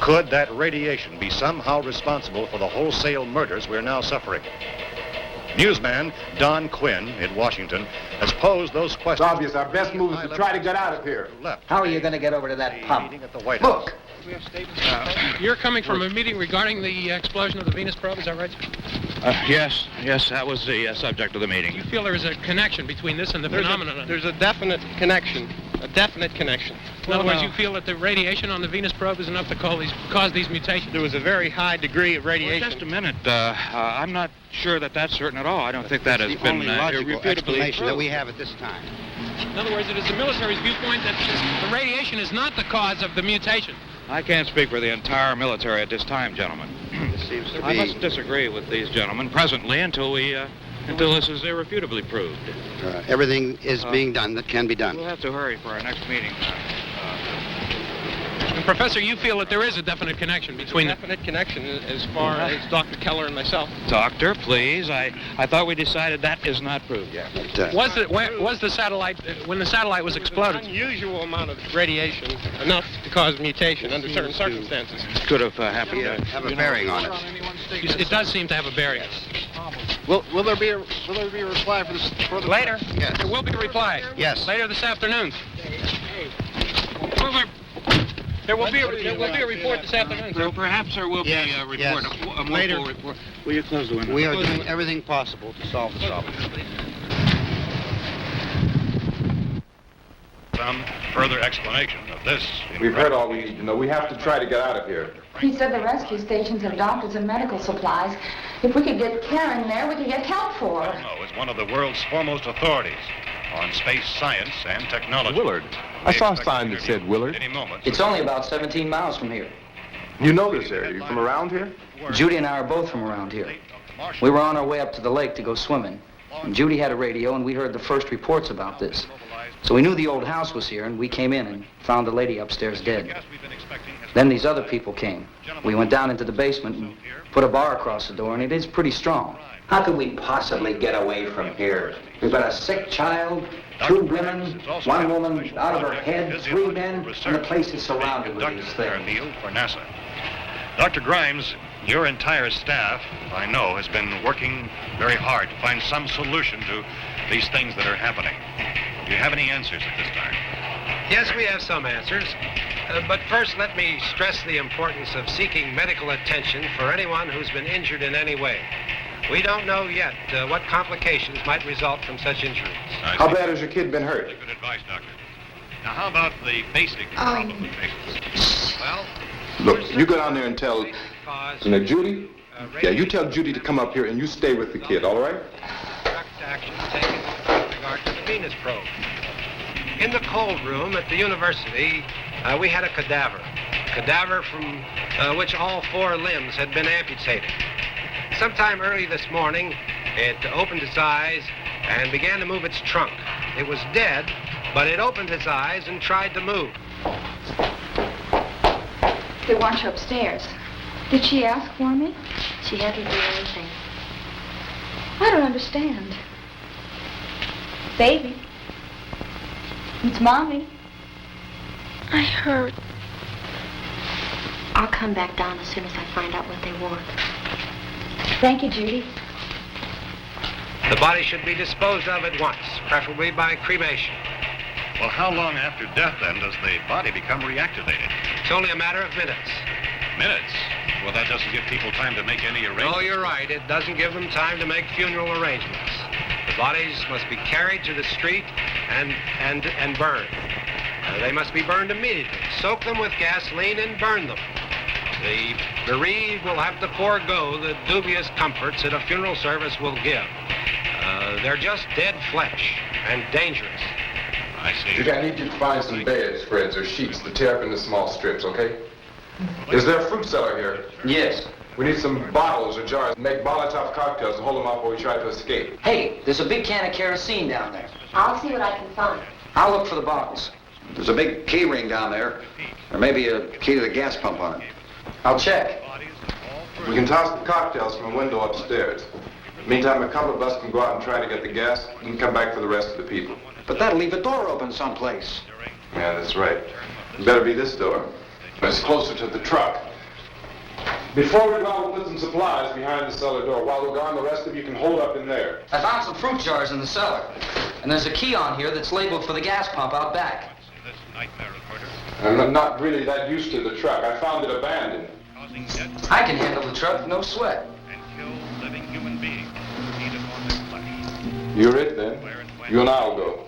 Could that radiation be somehow responsible for the wholesale murders we're now suffering? Newsman Don Quinn in Washington has posed those questions. It's obvious our best move is to try to get out of here. How are you going to get over to that pump? At the White House. Look! You're coming from a meeting regarding the explosion of the Venus probe, is that right? Yes, that was the subject of the meeting. You feel there is a connection between this and the phenomenon? There's a definite connection. In other words, you feel that the radiation on the Venus probe is enough to cause these mutations? There was a very high degree of radiation. Well, just a minute. I'm not sure that that's certain at all. I don't think that has been irrefutably explanation that we have at this time. In other words, it is the military's viewpoint that the radiation is not the cause of the mutation. I can't speak for the entire military at this time, gentlemen. This seems to I be... must disagree with these gentlemen presently until this is irrefutably proved. everything is being done that can be done. We'll have to hurry for our next meeting. And Professor, you feel that there is a definite connection between Definite connection as far as Dr. Keller and myself. Doctor, please. I thought we decided that is not proved yet. Was the satellite, when the satellite was exploded? An unusual amount of radiation, enough to cause mutation under certain circumstances. Could have happened. Have a bearing on it. It does seem to have a bearing. Will there be a reply for the Later? Yes. There will be a reply. Yes. Later this afternoon. There will be a report this afternoon, sir. Well, perhaps there will be a report, yes. a more full report. Will you close the window? We are doing everything possible to solve the problem. Some further explanation of this. We've heard all we need to know. We have to try to get out of here. He said the rescue stations have doctors and medical supplies. If we could get care in there, we could get help for her. Romero is one of the world's foremost authorities on space science and technology. Willard. I saw a sign that said Willard. Any moment. It's only about 17 miles from here. You know this area. You from around here? Judy and I are both from around here. We were on our way up to the lake to go swimming. And Judy had a radio, and we heard the first reports about this. So we knew the old house was here, and we came in and found the lady upstairs dead. Then these other people came. We went down into the basement and put a bar across the door, and it is pretty strong. How could we possibly get away from here? We've got a sick child, 2 women, 1 woman out of her head, 3 men, and the place is surrounded with these things. Meal for NASA. Dr. Grimes, your entire staff, I know, has been working very hard to find some solution to these things that are happening. Do you have any answers at this time? Yes, we have some answers. But first, let me stress the importance of seeking medical attention for anyone who's been injured in any way. We don't know yet what complications might result from such injuries. How bad has your kid been hurt? Good advice, Doctor. Now, how about the basic problem of patients? Well, Look, you go down there and tell, Judy? Yeah, you tell Judy to come up here and you stay with the kid, all right? Direct action taken with regard to the Venus probe. In the cold room at the university, we had a cadaver from which all 4 limbs had been amputated. Sometime early this morning, it opened its eyes and began to move its trunk. It was dead, but it opened its eyes and tried to move. They want you upstairs. Did she ask for me? She had to do anything. I don't understand. Baby. It's Mommy. I heard. I'll come back down as soon as I find out what they want. Thank you, Judy. The body should be disposed of at once, preferably by cremation. Well, how long after death, then, does the body become reactivated? It's only a matter of minutes. Minutes? Well, that doesn't give people time to make any arrangements. Oh, you're right. It doesn't give them time to make funeral arrangements. The bodies must be carried to the street and burned. They must be burned immediately. Soak them with gasoline and burn them. The bereaved will have to forego the dubious comforts that a funeral service will give. They're just dead flesh and dangerous. I see. Judy, I need you to find some bedspreads or sheets to tear up into small strips, okay? Is there a fruit cellar here? Yes. We need some bottles or jars to make Molotov cocktails and hold them up while we try to escape. Hey, there's a big can of kerosene down there. I'll see what I can find. I'll look for the bottles. There's a big key ring down there. There may be a key to the gas pump on it. I'll check. We can toss the cocktails from a window upstairs. Meantime, a couple of us can go out and try to get the gas and come back for the rest of the people. But that'll leave a door open someplace. Yeah, that's right. It better be this door. It's closer to the truck. Before we go, we'll put some supplies behind the cellar door. While we're gone, the rest of you can hold up in there. I found some fruit jars in the cellar. And there's a key on here that's labeled for the gas pump out back. I'm not really that used to the truck. I found it abandoned. I can handle the truck, no sweat. You're it, then. You and I'll go.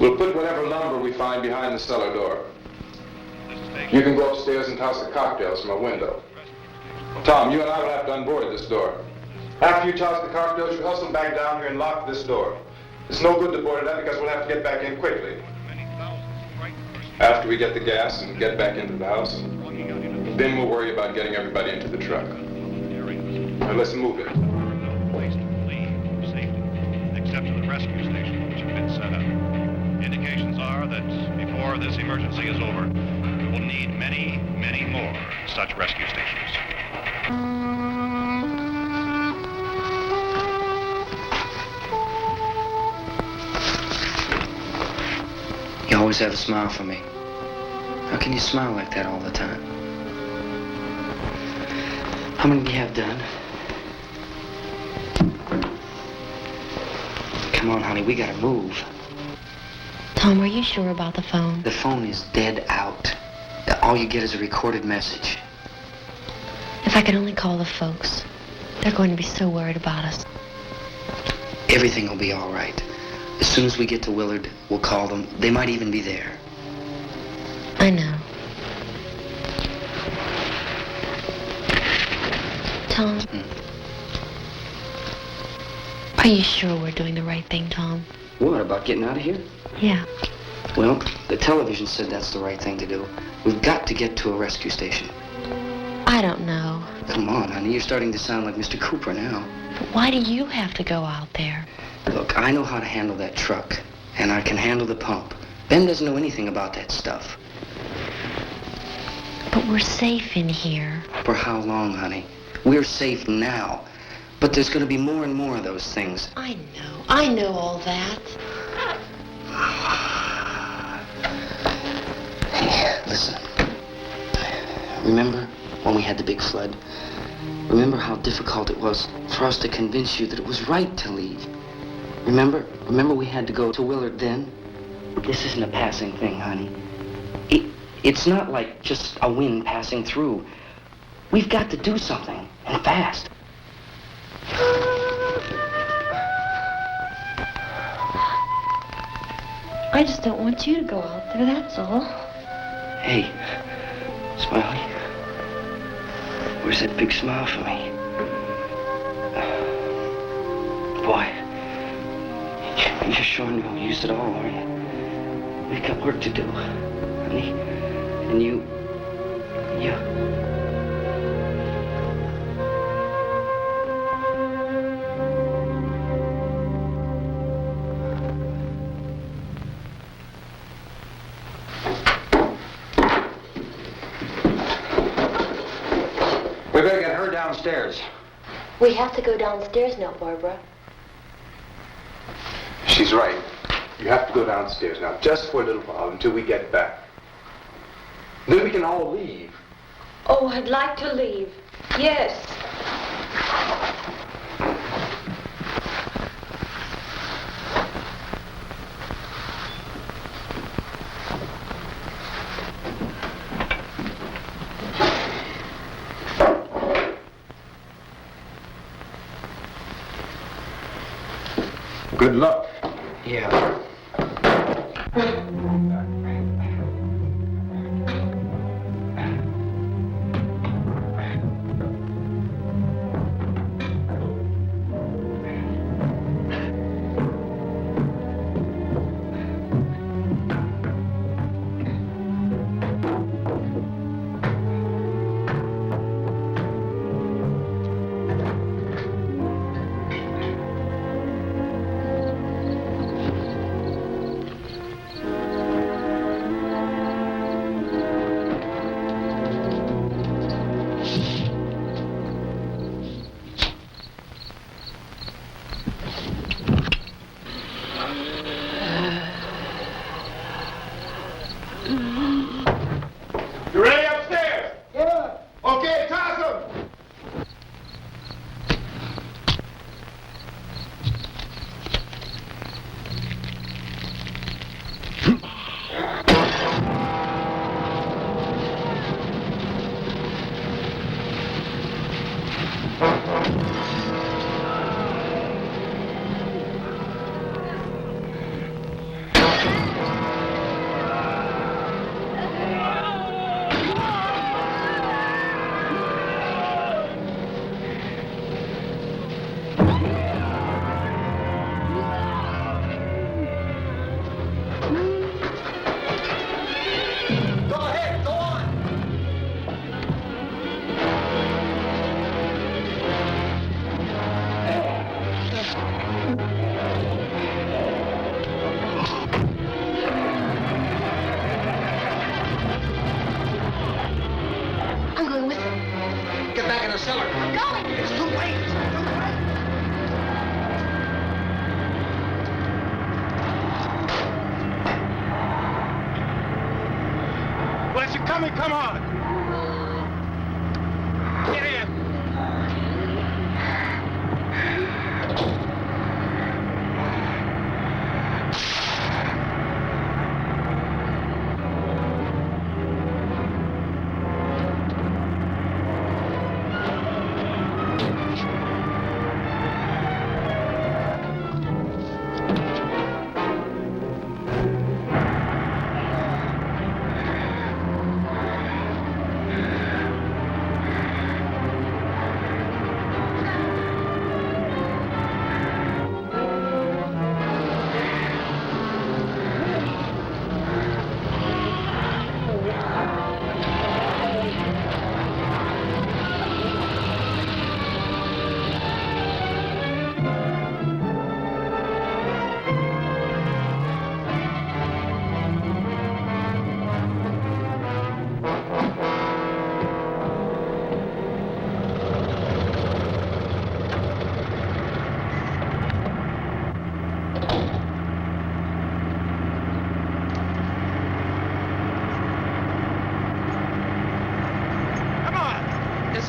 We'll put whatever lumber we find behind the cellar door. You can go upstairs and toss the cocktails from a window. Tom, you and I will have to unboard this door. After you toss the cocktails, you hustle back down here and lock this door. It's no good to board it up because we'll have to get back in quickly. After we get the gas and get back into the house, then we'll worry about getting everybody into the truck. Now let's move it. Except to the rescue station, which has been set up. Indications are that before this emergency is over, we will need many, many more such rescue stations. You always have a smile for me. How can you smile like that all the time? How many do you have done? Come on, honey, we gotta move. Tom, are you sure about the phone? The phone is dead out. All you get is a recorded message. If I could only call the folks. They're going to be so worried about us. Everything will be all right. As soon as we get to Willard, we'll call them. They might even be there. I know. Tom? Are you sure we're doing the right thing, Tom? What, about getting out of here? Yeah. Well, the television said that's the right thing to do. We've got to get to a rescue station. I don't know. Come on, honey, you're starting to sound like Mr. Cooper now. But why do you have to go out there? Look, I know how to handle that truck, and I can handle the pump. Ben doesn't know anything about that stuff. But we're safe in here. For how long, honey? We're safe now. But there's going to be more and more of those things. I know all that. Hey, listen. Remember when we had the big flood? Remember how difficult it was for us to convince you that it was right to leave? Remember we had to go to Willard then? This isn't a passing thing, honey. It's not like just a wind passing through. We've got to do something, and fast. I just don't want you to go out there, that's all. Hey, Smiley. Where's that big smile for me? Boy, you're sure you'll use it all, are you? We've got work to do, honey. And you... downstairs. We have to go downstairs now, Barbara. She's right. You have to go downstairs now, just for a little while, until we get back. Then we can all leave. Oh, I'd like to leave. Yes. Good luck. Yeah. You ready upstairs? Yeah. Okay, toss them. I'm going with them. Get back in the cellar. I'm going. It's too late. It's too late. Unless you're coming, come on. Get in.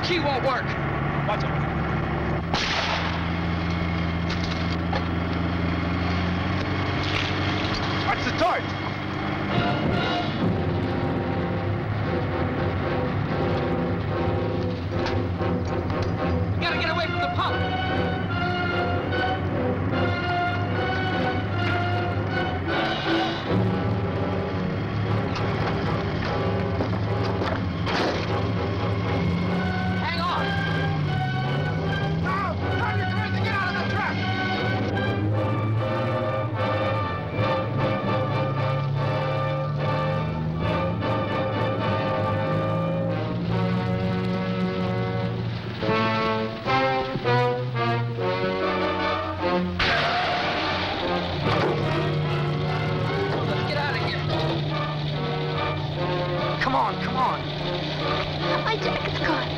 Key won't work. Watch it. Watch the torch. We gotta get away from the pump. My jacket's gone.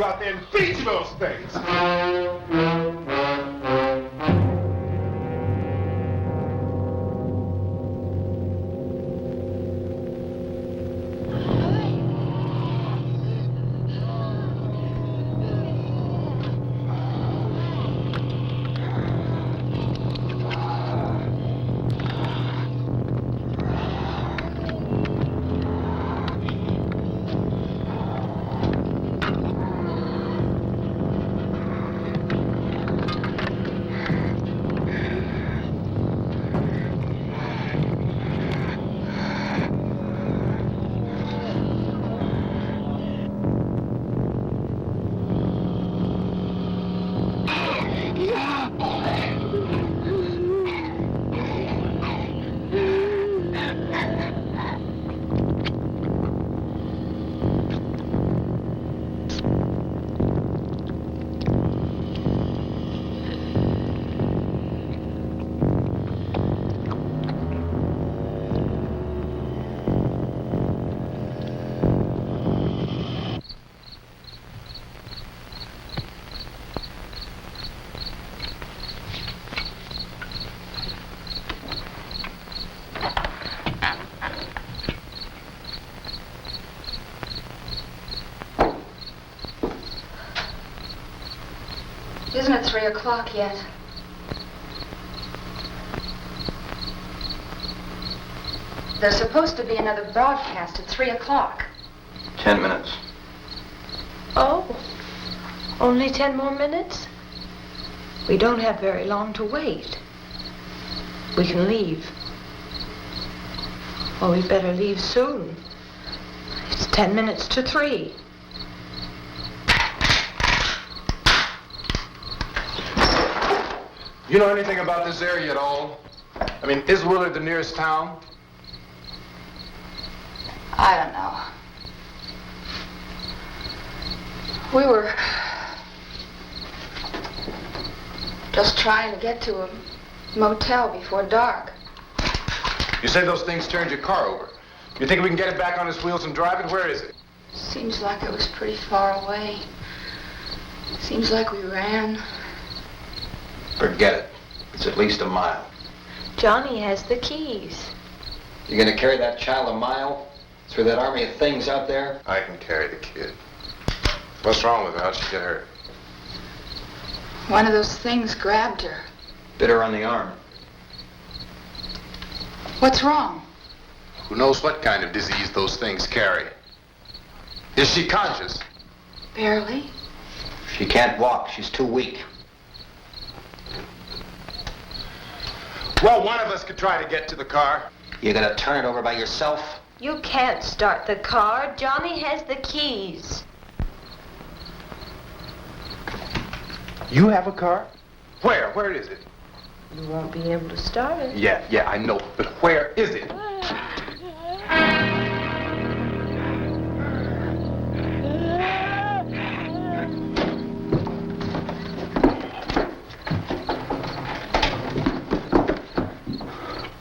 you out there and feed you those things. Isn't it 3 o'clock yet? There's supposed to be another broadcast at 3 o'clock. 10 minutes. Oh, only 10 more minutes? We don't have very long to wait. We can leave. Well, we'd better leave soon. It's 10 minutes to 3. You know anything about this area at all? I mean, is Willard the nearest town? I don't know. We were just trying to get to a motel before dark. You say those things turned your car over. You think we can get it back on its wheels and drive it? Where is it? Seems like it was pretty far away. Seems like we ran. Forget it. It's at least a mile. Johnny has the keys. You gonna carry that child a mile through that army of things out there? I can carry the kid. What's wrong with her? How'd she get hurt? One of those things grabbed her. Bit her on the arm. What's wrong? Who knows what kind of disease those things carry? Is she conscious? Barely. She can't walk. She's too weak. Well, one of us could try to get to the car. You gonna turn it over by yourself? You can't start the car. Johnny has the keys. You have a car? Where? Where is it? You won't be able to start it. Yeah, I know. But where is it?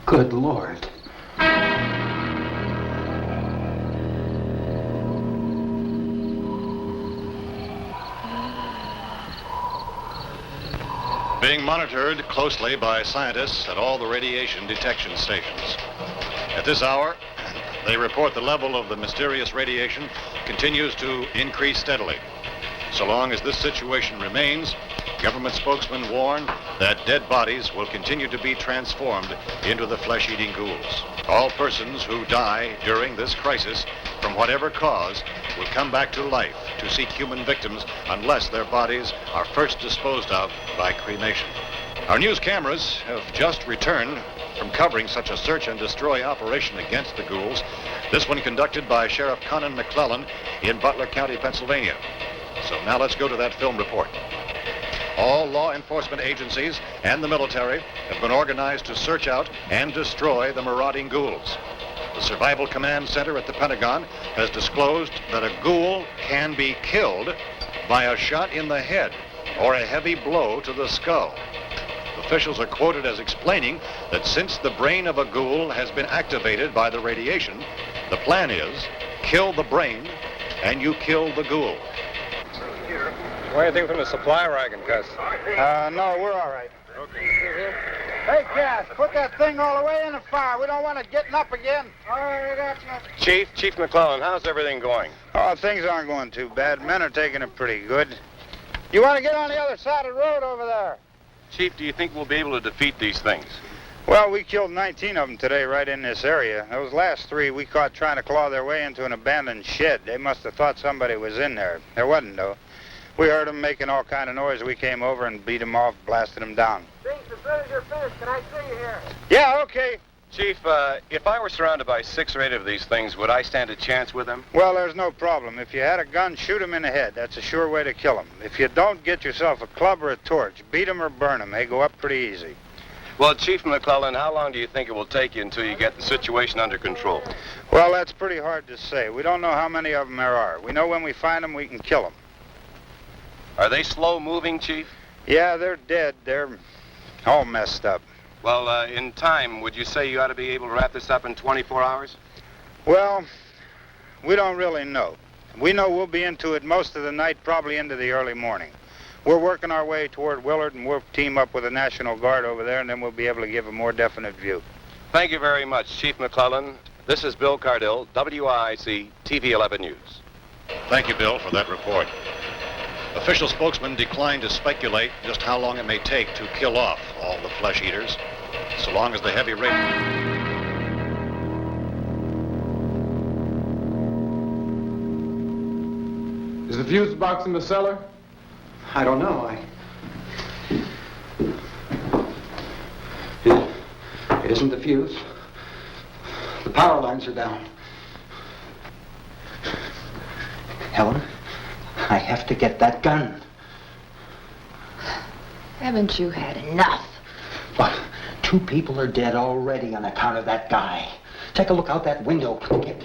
Good Lord. Being monitored closely by scientists at all the radiation detection stations. At this hour, they report the level of the mysterious radiation continues to increase steadily. So long as this situation remains, government spokesmen warn that dead bodies will continue to be transformed into the flesh-eating ghouls. All persons who die during this crisis, from whatever cause, will come back to life to seek human victims unless their bodies are first disposed of by cremation. Our news cameras have just returned from covering such a search and destroy operation against the ghouls, this one conducted by Sheriff Conan McClellan in Butler County, Pennsylvania. So now let's go to that film report. All law enforcement agencies and the military have been organized to search out and destroy the marauding ghouls. The Survival Command Center at the Pentagon has disclosed that a ghoul can be killed by a shot in the head or a heavy blow to the skull. Officials are quoted as explaining that since the brain of a ghoul has been activated by the radiation, the plan is kill the brain and you kill the ghoul. Want anything from the supply wagon, Gus? No, we're all right. Okay. Hey, Cass, put that thing all the way in the fire. We don't want it getting up again. All right, I got you. Chief McClellan, how's everything going? Oh, things aren't going too bad. Men are taking it pretty good. You want to get on the other side of the road over there? Chief, do you think we'll be able to defeat these things? Well, we killed 19 of them today right in this area. Those last 3 we caught trying to claw their way into an abandoned shed. They must have thought somebody was in there. There wasn't, though. We heard them making all kind of noise. We came over and beat them off, blasted them down. Thanks, as soon as you're finished, can I see you here? Yeah, okay. Chief, if I were surrounded by 6 or 8 of these things, would I stand a chance with them? Well, there's no problem. If you had a gun, shoot them in the head. That's a sure way to kill them. If you don't, get yourself a club or a torch. Beat them or burn them. They go up pretty easy. Well, Chief McClellan, how long do you think it will take you until you get the situation under control? Well, that's pretty hard to say. We don't know how many of them there are. We know when we find them, we can kill them. Are they slow-moving, Chief? Yeah, they're dead. They're all messed up. Well, in time, would you say you ought to be able to wrap this up in 24 hours? Well, we don't really know. We know we'll be into it most of the night, probably into the early morning. We're working our way toward Willard, and we'll team up with the National Guard over there, and then we'll be able to give a more definite view. Thank you very much, Chief McClellan. This is Bill Cardill, WIC TV 11 News. Thank you, Bill, for that report. Official spokesman declined to speculate just how long it may take to kill off all the flesh eaters, so long as the heavy rain... Is the fuse box in the cellar? I don't know. It isn't the fuse. The power lines are down. Helen, I have to get that gun. Haven't you had enough? But 2 people are dead already on account of that guy. Take a look out that window, Cricket.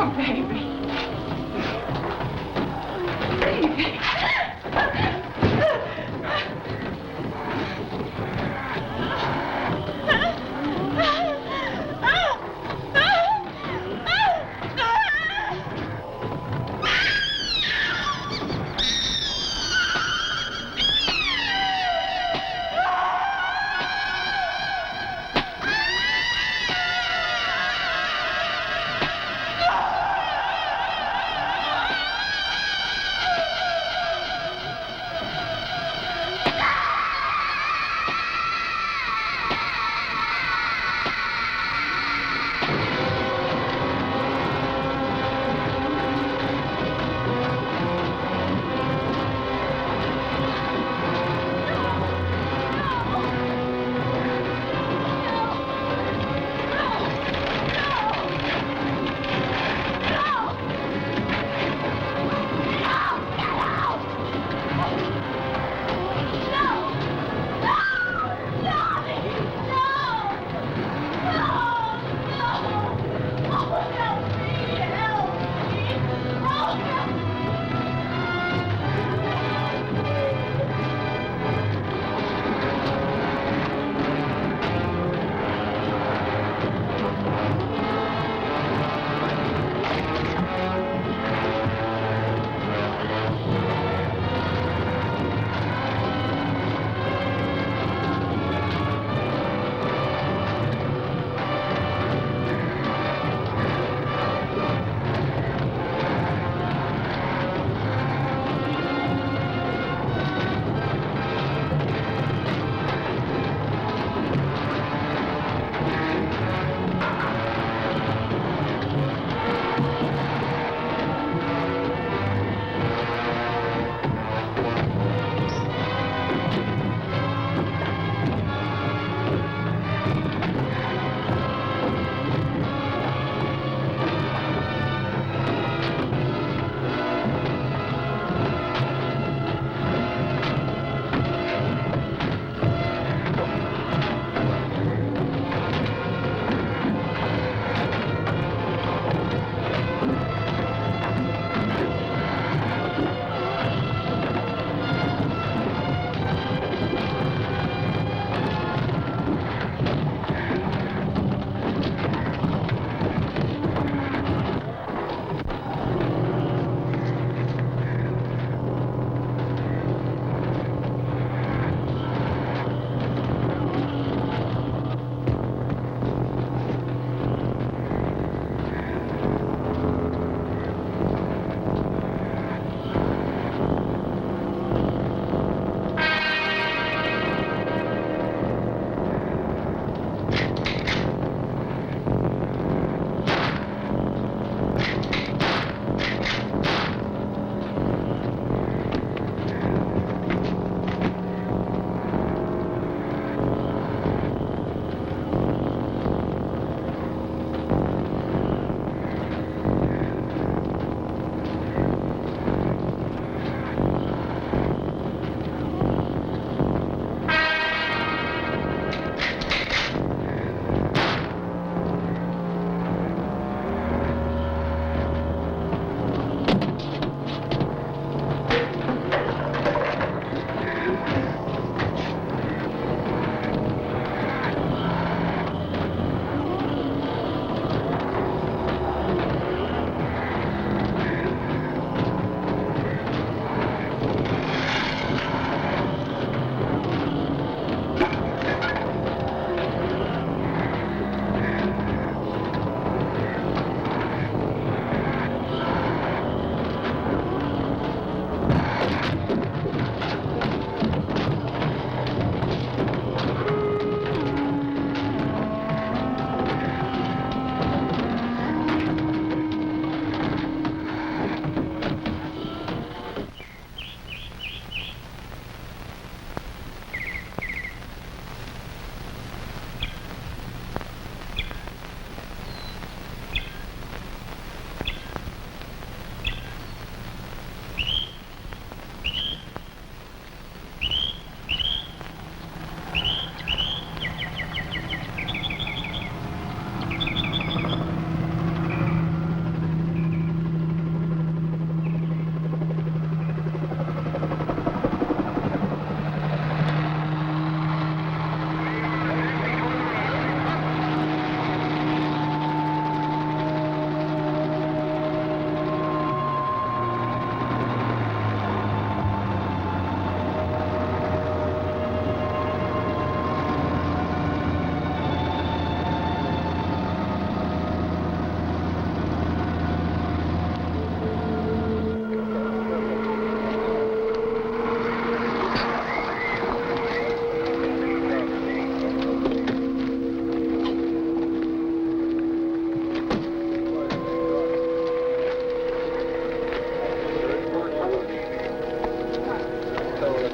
Oh, baby. Baby.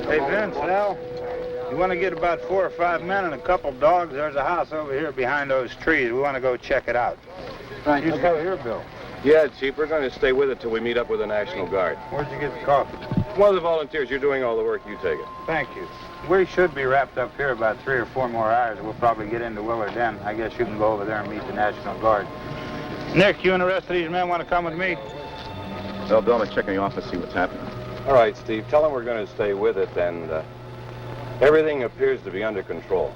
Hey, Vince, Al, you want to get about 4 or 5 men and a couple dogs? There's a house over here behind those trees. We want to go check it out. Right. You go here, Bill. Yeah, Chief, we're going to stay with it till we meet up with the National Guard. Where'd you get the coffee? One of the volunteers, you're doing all the work, you take it. Thank you. We should be wrapped up here about 3 or 4 more hours. We'll probably get into Willard then. I guess you can go over there and meet the National Guard. Nick, you and the rest of these men want to come with me? No, Bill, I'm checking the office, see what's happening. All right, Steve, tell them we're going to stay with it, and everything appears to be under control.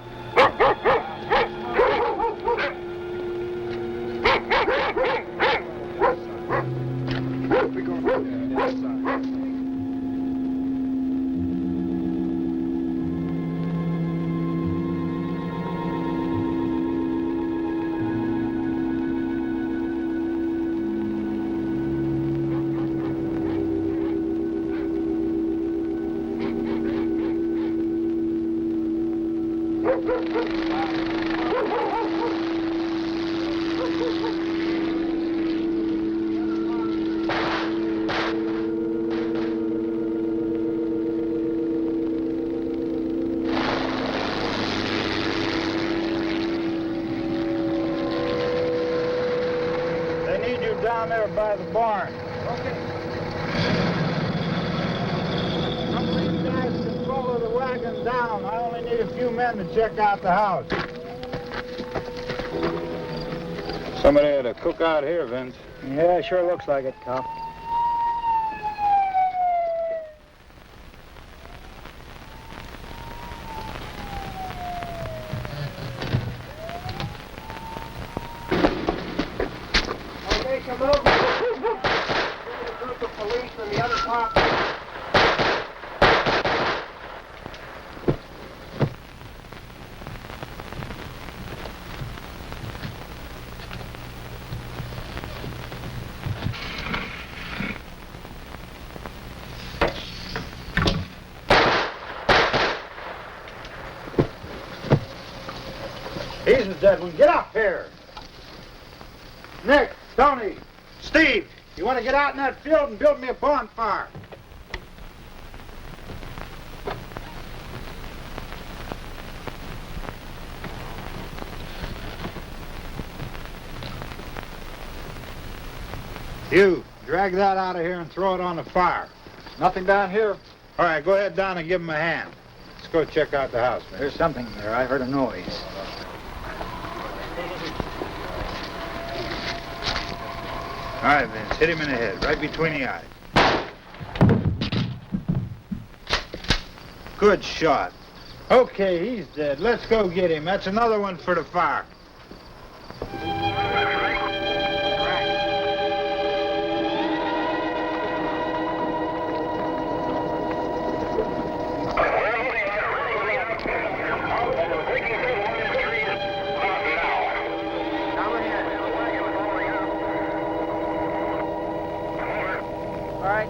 Down there by the barn. Okay. Some of these guys can follow the wagon down. I only need a few men to check out the house. Somebody had a cook out here, Vince. Yeah, sure looks like it, Karl. Come over. A group of police and the other cops. He's the dead one. Get up here. Nick, Tony, Steve, you want to get out in that field and build me a bonfire? You, drag that out of here and throw it on the fire. Nothing down here. All right, go ahead down and give him a hand. Let's go check out the house, man. There's something there. I heard a noise. All right, Vince, hit him in the head, right between the eyes. Good shot. Okay, he's dead. Let's go get him. That's another one for the fire.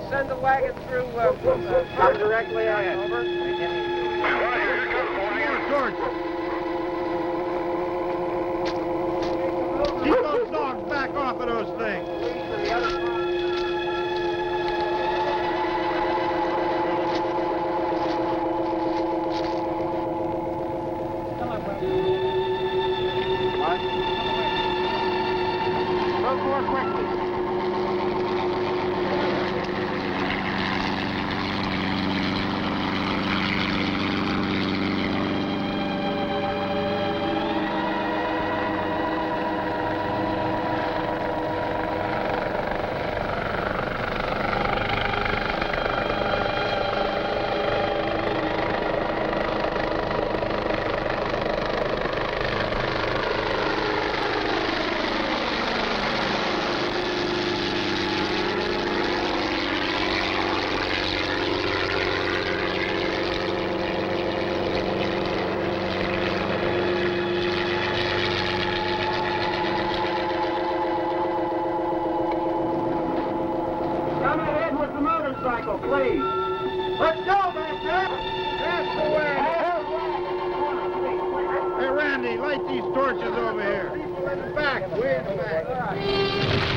Send the wagon through, come directly on over. Keep those dogs back off of those things. Go more quickly. Please. Let's go back there. That's the way. Hey, Randy, light these torches over here. Back, way in the back.